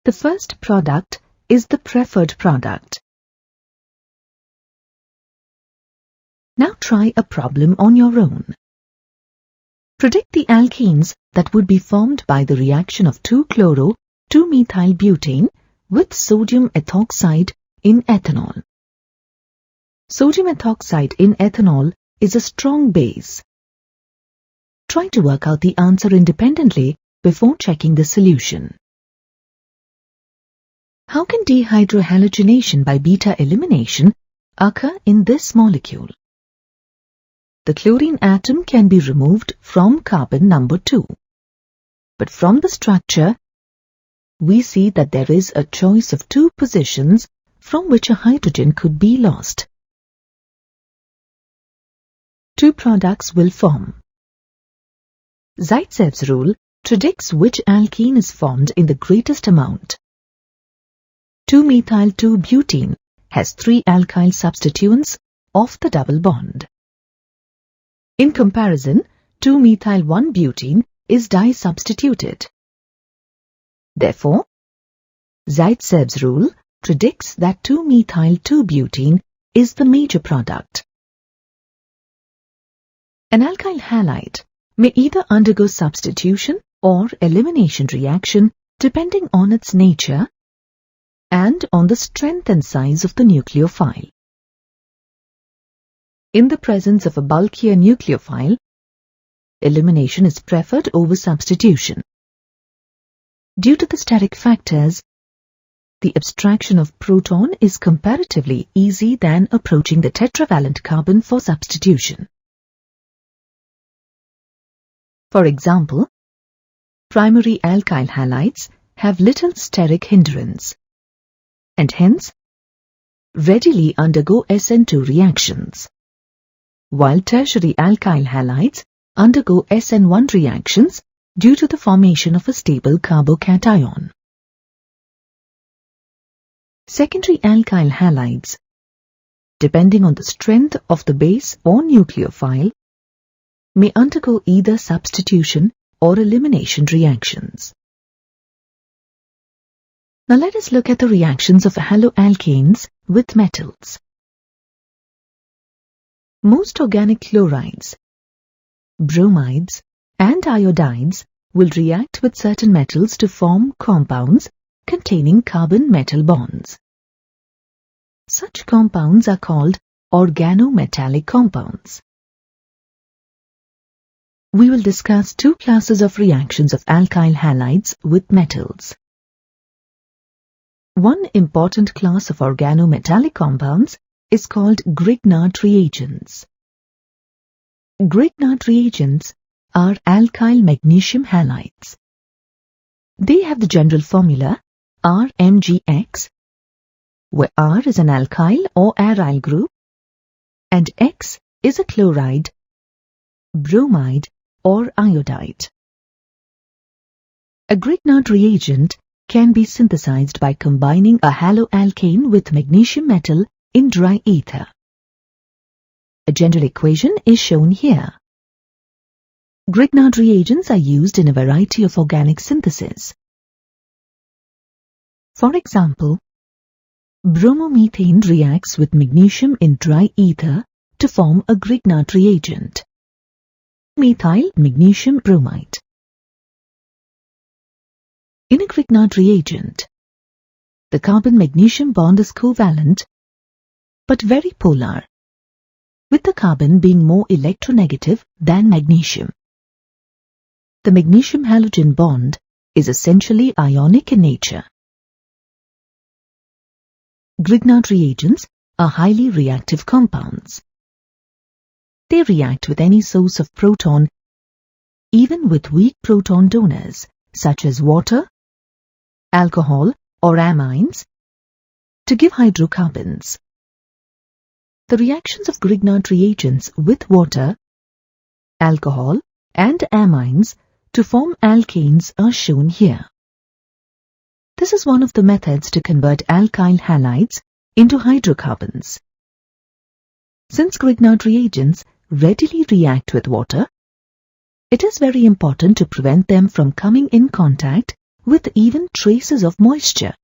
the first product is the preferred product. Now try a problem on your own. Predict the alkenes that would be formed by the reaction of 2-chloro-2-methyl-butane with sodium ethoxide in ethanol. Sodium ethoxide in ethanol is a strong base. Try to work out the answer independently before checking the solution. How can dehydrohalogenation by beta elimination occur in this molecule? The chlorine atom can be removed from carbon number 2. But from the structure, we see that there is a choice of two positions from which a hydrogen could be lost. Two products will form. Zaitsev's rule predicts which alkene is formed in the greatest amount. 2-methyl-2-butene has three alkyl substituents of the double bond. In comparison, 2-methyl-1-butene is disubstituted. Therefore, Zaitsev's rule predicts that 2-methyl-2-butene is the major product. An alkyl halide may either undergo substitution or elimination reaction depending on its nature and on the strength and size of the nucleophile. In the presence of a bulkier nucleophile, elimination is preferred over substitution. Due to the steric factors, the abstraction of proton is comparatively easy than approaching the tetravalent carbon for substitution. For example, primary alkyl halides have little steric hindrance, and hence readily undergo SN2 reactions, while tertiary alkyl halides undergo SN1 reactions due to the formation of a stable carbocation. Secondary alkyl halides, depending on the strength of the base or nucleophile, may undergo either substitution or elimination reactions. Now let us look at the reactions of haloalkanes with metals. Most organic chlorides, bromides, and iodides will react with certain metals to form compounds containing carbon-metal bonds. Such compounds are called organometallic compounds. We will discuss two classes of reactions of alkyl halides with metals. One important class of organometallic compounds is called Grignard reagents. Grignard reagents are alkyl magnesium halides. They have the general formula RMgX where R is an alkyl or aryl group and X is a chloride, bromide or iodide. A Grignard reagent can be synthesized by combining a haloalkane with magnesium metal in dry ether. A general equation is shown here. Grignard reagents are used in a variety of organic syntheses. For example, bromomethane reacts with magnesium in dry ether to form a Grignard reagent, methyl magnesium bromide. In a Grignard reagent, the carbon-magnesium bond is covalent but very polar, with the carbon being more electronegative than magnesium. The magnesium-halogen bond is essentially ionic in nature. Grignard reagents are highly reactive compounds. They react with any source of proton, even with weak proton donors such as water, alcohol or amines, to give hydrocarbons. The reactions of Grignard reagents with water, alcohol and amines to form alkanes are shown here. This is one of the methods to convert alkyl halides into hydrocarbons. Since Grignard reagents readily react with water, it is very important to prevent them from coming in contact with even traces of moisture.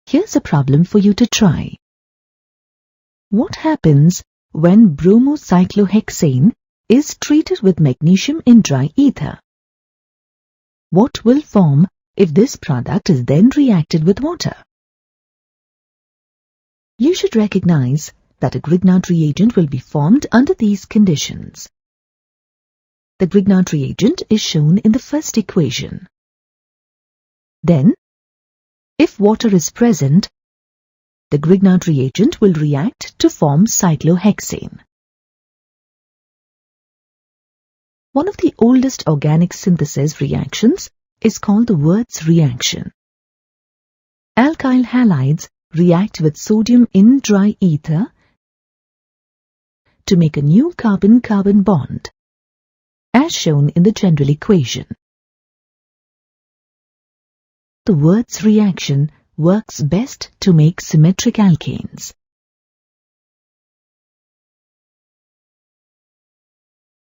Here's a problem for you to try. What happens when bromocyclohexane is treated with magnesium in dry ether? What will form if this product is then reacted with water? You should recognize that a Grignard reagent will be formed under these conditions. The Grignard reagent is shown in the first equation. Then, if water is present, the Grignard reagent will react to form cyclohexane. One of the oldest organic synthesis reactions is called the Wurtz reaction. Alkyl halides react with sodium in dry ether to make a new carbon-carbon bond, as shown in the general equation. The Wurtz reaction works best to make symmetric alkanes.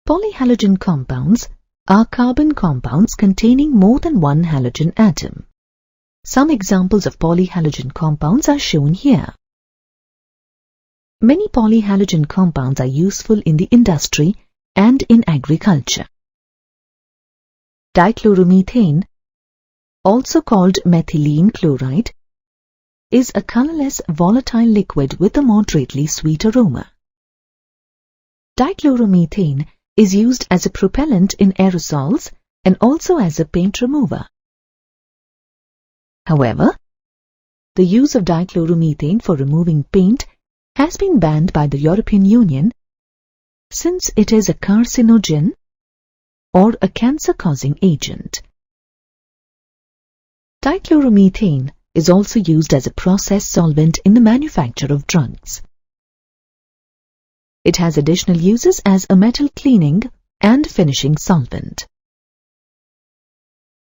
Polyhalogen compounds are carbon compounds containing more than one halogen atom. Some examples of polyhalogen compounds are shown here. Many polyhalogen compounds are useful in the industry and in agriculture. Dichloromethane, also called methylene chloride, is a colorless volatile liquid with a moderately sweet aroma. Dichloromethane is used as a propellant in aerosols and also as a paint remover. However, the use of dichloromethane for removing paint has been banned by the European Union since it is a carcinogen or a cancer-causing agent. Dichloromethane is also used as a process solvent in the manufacture of drugs. It has additional uses as a metal cleaning and finishing solvent.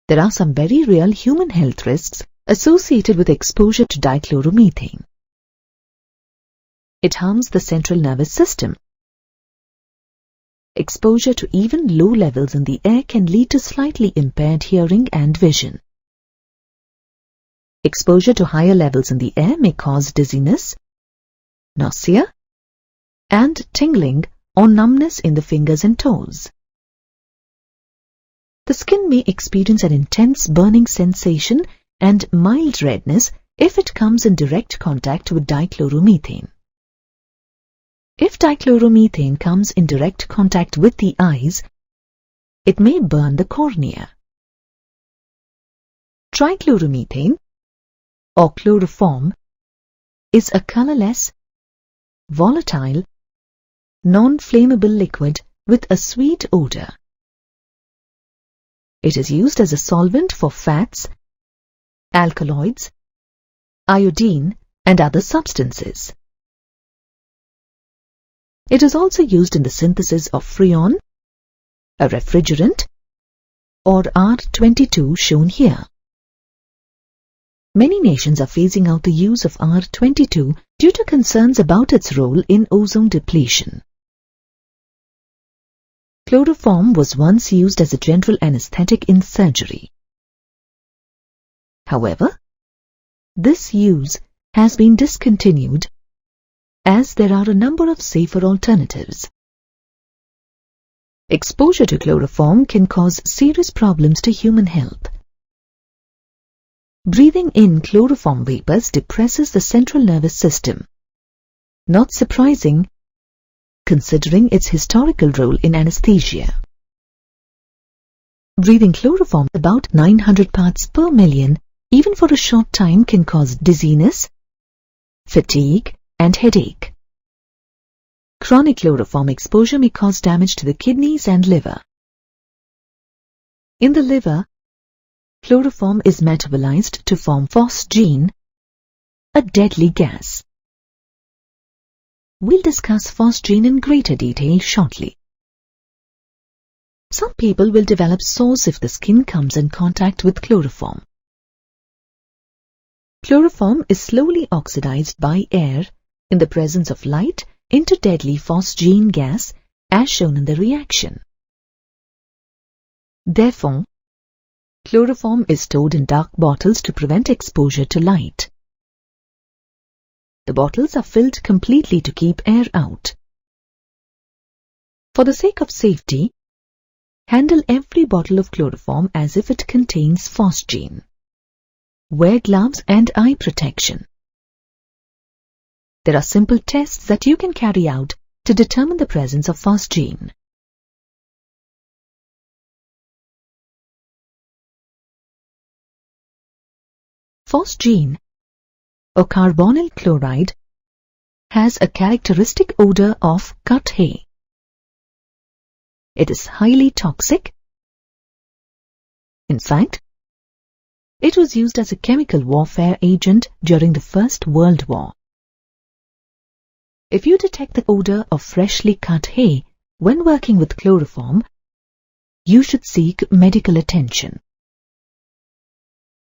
There are some very real human health risks associated with exposure to dichloromethane. It harms the central nervous system. Exposure to even low levels in the air can lead to slightly impaired hearing and vision. Exposure to higher levels in the air may cause dizziness, nausea, and tingling or numbness in the fingers and toes. The skin may experience an intense burning sensation and mild redness if it comes in direct contact with dichloromethane. If dichloromethane comes in direct contact with the eyes, it may burn the cornea. Trichloromethane, or chloroform, is a colorless, volatile, non-flammable liquid with a sweet odor. It is used as a solvent for fats, alkaloids, iodine, and other substances. It is also used in the synthesis of freon, a refrigerant, or R22 shown here. Many nations are phasing out the use of R22 due to concerns about its role in ozone depletion. Chloroform was once used as a general anesthetic in surgery. However, this use has been discontinued as there are a number of safer alternatives. Exposure to chloroform can cause serious problems to human health. Breathing in chloroform vapors depresses the central nervous system. Not surprising, considering its historical role in anesthesia. Breathing chloroform about 900 parts per million, even for a short time, can cause dizziness, fatigue, and headache. Chronic chloroform exposure may cause damage to the kidneys and liver. In the liver, chloroform is metabolized to form phosgene, a deadly gas. We'll discuss phosgene in greater detail shortly. Some people will develop sores if the skin comes in contact with chloroform. Chloroform is slowly oxidized by air in the presence of light into deadly phosgene gas, as shown in the reaction. Therefore, chloroform is stored in dark bottles to prevent exposure to light. The bottles are filled completely to keep air out. For the sake of safety, handle every bottle of chloroform as if it contains phosgene. Wear gloves and eye protection. There are simple tests that you can carry out to determine the presence of phosgene. Phosgene, or carbonyl chloride, has a characteristic odor of cut hay. It is highly toxic. In fact, it was used as a chemical warfare agent during the First World War. If you detect the odor of freshly cut hay when working with chloroform, you should seek medical attention.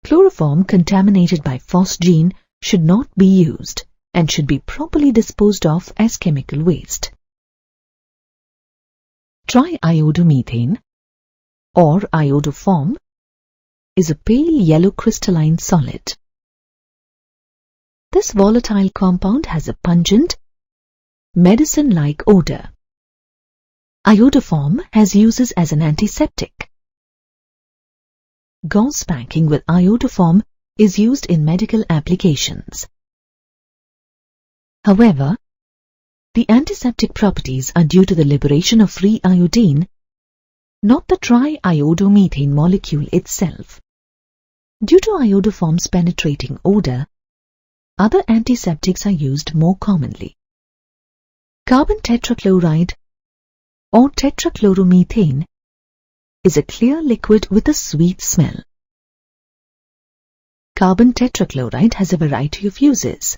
Chloroform contaminated by phosgene should not be used and should be properly disposed of as chemical waste. Triiodomethane, or iodoform, is a pale yellow crystalline solid. This volatile compound has a pungent, medicine-like odor. Iodoform has uses as an antiseptic. Gauze packing with iodoform is used in medical applications. However, the antiseptic properties are due to the liberation of free iodine, not the triiodomethane molecule itself. Due to iodoform's penetrating odor, other antiseptics are used more commonly. Carbon tetrachloride, or tetrachloromethane, is a clear liquid with a sweet smell. Carbon tetrachloride has a variety of uses,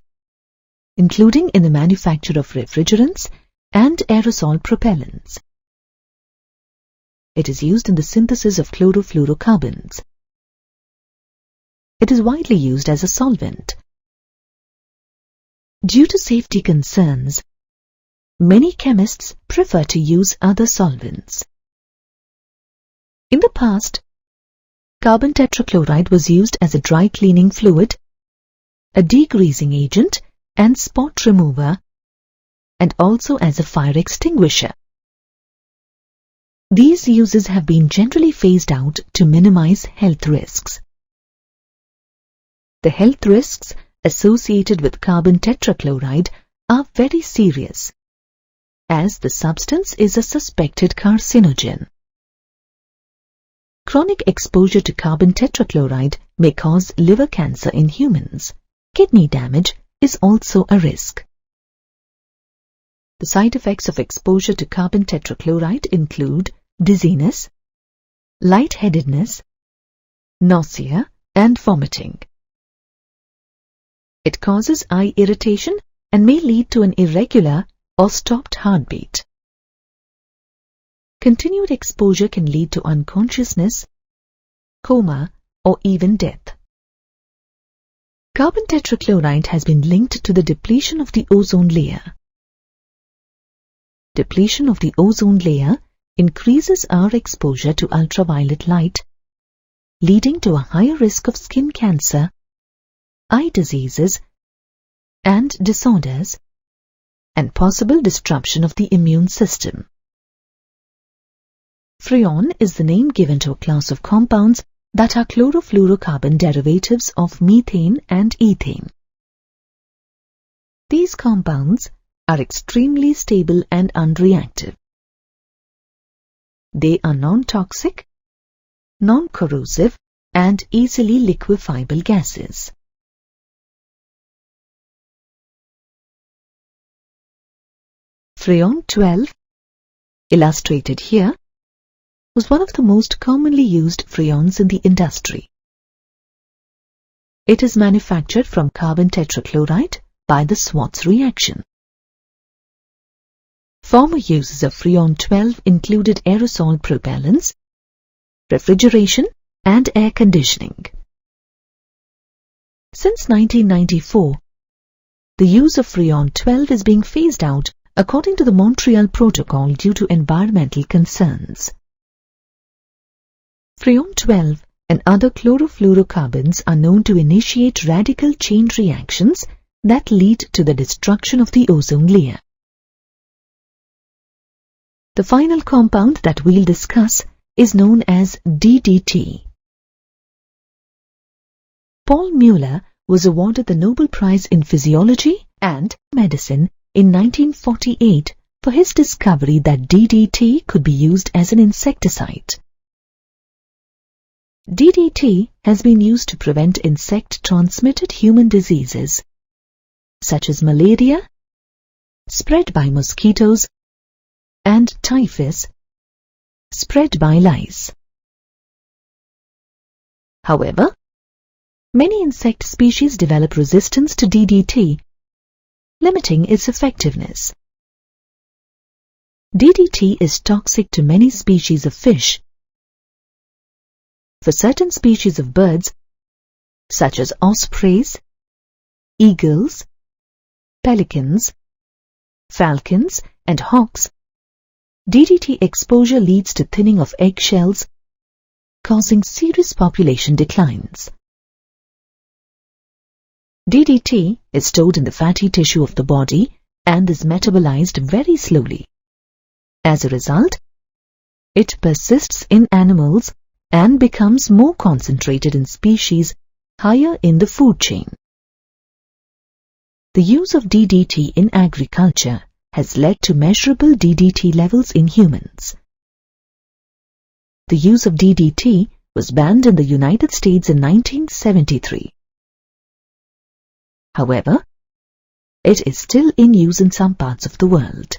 including in the manufacture of refrigerants and aerosol propellants. It is used in the synthesis of chlorofluorocarbons. It is widely used as a solvent. Due to safety concerns, many chemists prefer to use other solvents. In the past, carbon tetrachloride was used as a dry cleaning fluid, a degreasing agent and spot remover, and also as a fire extinguisher. These uses have been generally phased out to minimize health risks. The health risks associated with carbon tetrachloride are very serious, as the substance is a suspected carcinogen. Chronic exposure to carbon tetrachloride may cause liver cancer in humans. Kidney damage is also a risk. The side effects of exposure to carbon tetrachloride include dizziness, lightheadedness, nausea, and vomiting. It causes eye irritation and may lead to an irregular or stopped heartbeat. Continued exposure can lead to unconsciousness, coma, or even death. Carbon tetrachloride has been linked to the depletion of the ozone layer. Depletion of the ozone layer increases our exposure to ultraviolet light, leading to a higher risk of skin cancer, eye diseases, and disorders, and possible disruption of the immune system. Freon is the name given to a class of compounds that are chlorofluorocarbon derivatives of methane and ethane. These compounds are extremely stable and unreactive. They are non-toxic, non-corrosive, and easily liquefiable gases. Freon 12, illustrated here, was one of the most commonly used freons in the industry. It is manufactured from carbon tetrachloride by the Schwarz reaction. Former uses of Freon 12 included aerosol propellants, refrigeration, and air conditioning. Since 1994, the use of Freon 12 is being phased out according to the Montreal Protocol due to environmental concerns. Freon 12 and other chlorofluorocarbons are known to initiate radical chain reactions that lead to the destruction of the ozone layer. The final compound that we'll discuss is known as DDT. Paul Mueller was awarded the Nobel Prize in Physiology and Medicine in 1948 for his discovery that DDT could be used as an insecticide. DDT has been used to prevent insect-transmitted human diseases such as malaria, spread by mosquitoes, and typhus, spread by lice. However, many insect species develop resistance to DDT, limiting its effectiveness. DDT is toxic to many species of fish. For certain species of birds, such as ospreys, eagles, pelicans, falcons, and hawks, DDT exposure leads to thinning of eggshells, causing serious population declines. DDT is stored in the fatty tissue of the body and is metabolized very slowly. As a result, it persists in animals and becomes more concentrated in species higher in the food chain. The use of DDT in agriculture has led to measurable DDT levels in humans. The use of DDT was banned in the United States in 1973. However, it is still in use in some parts of the world.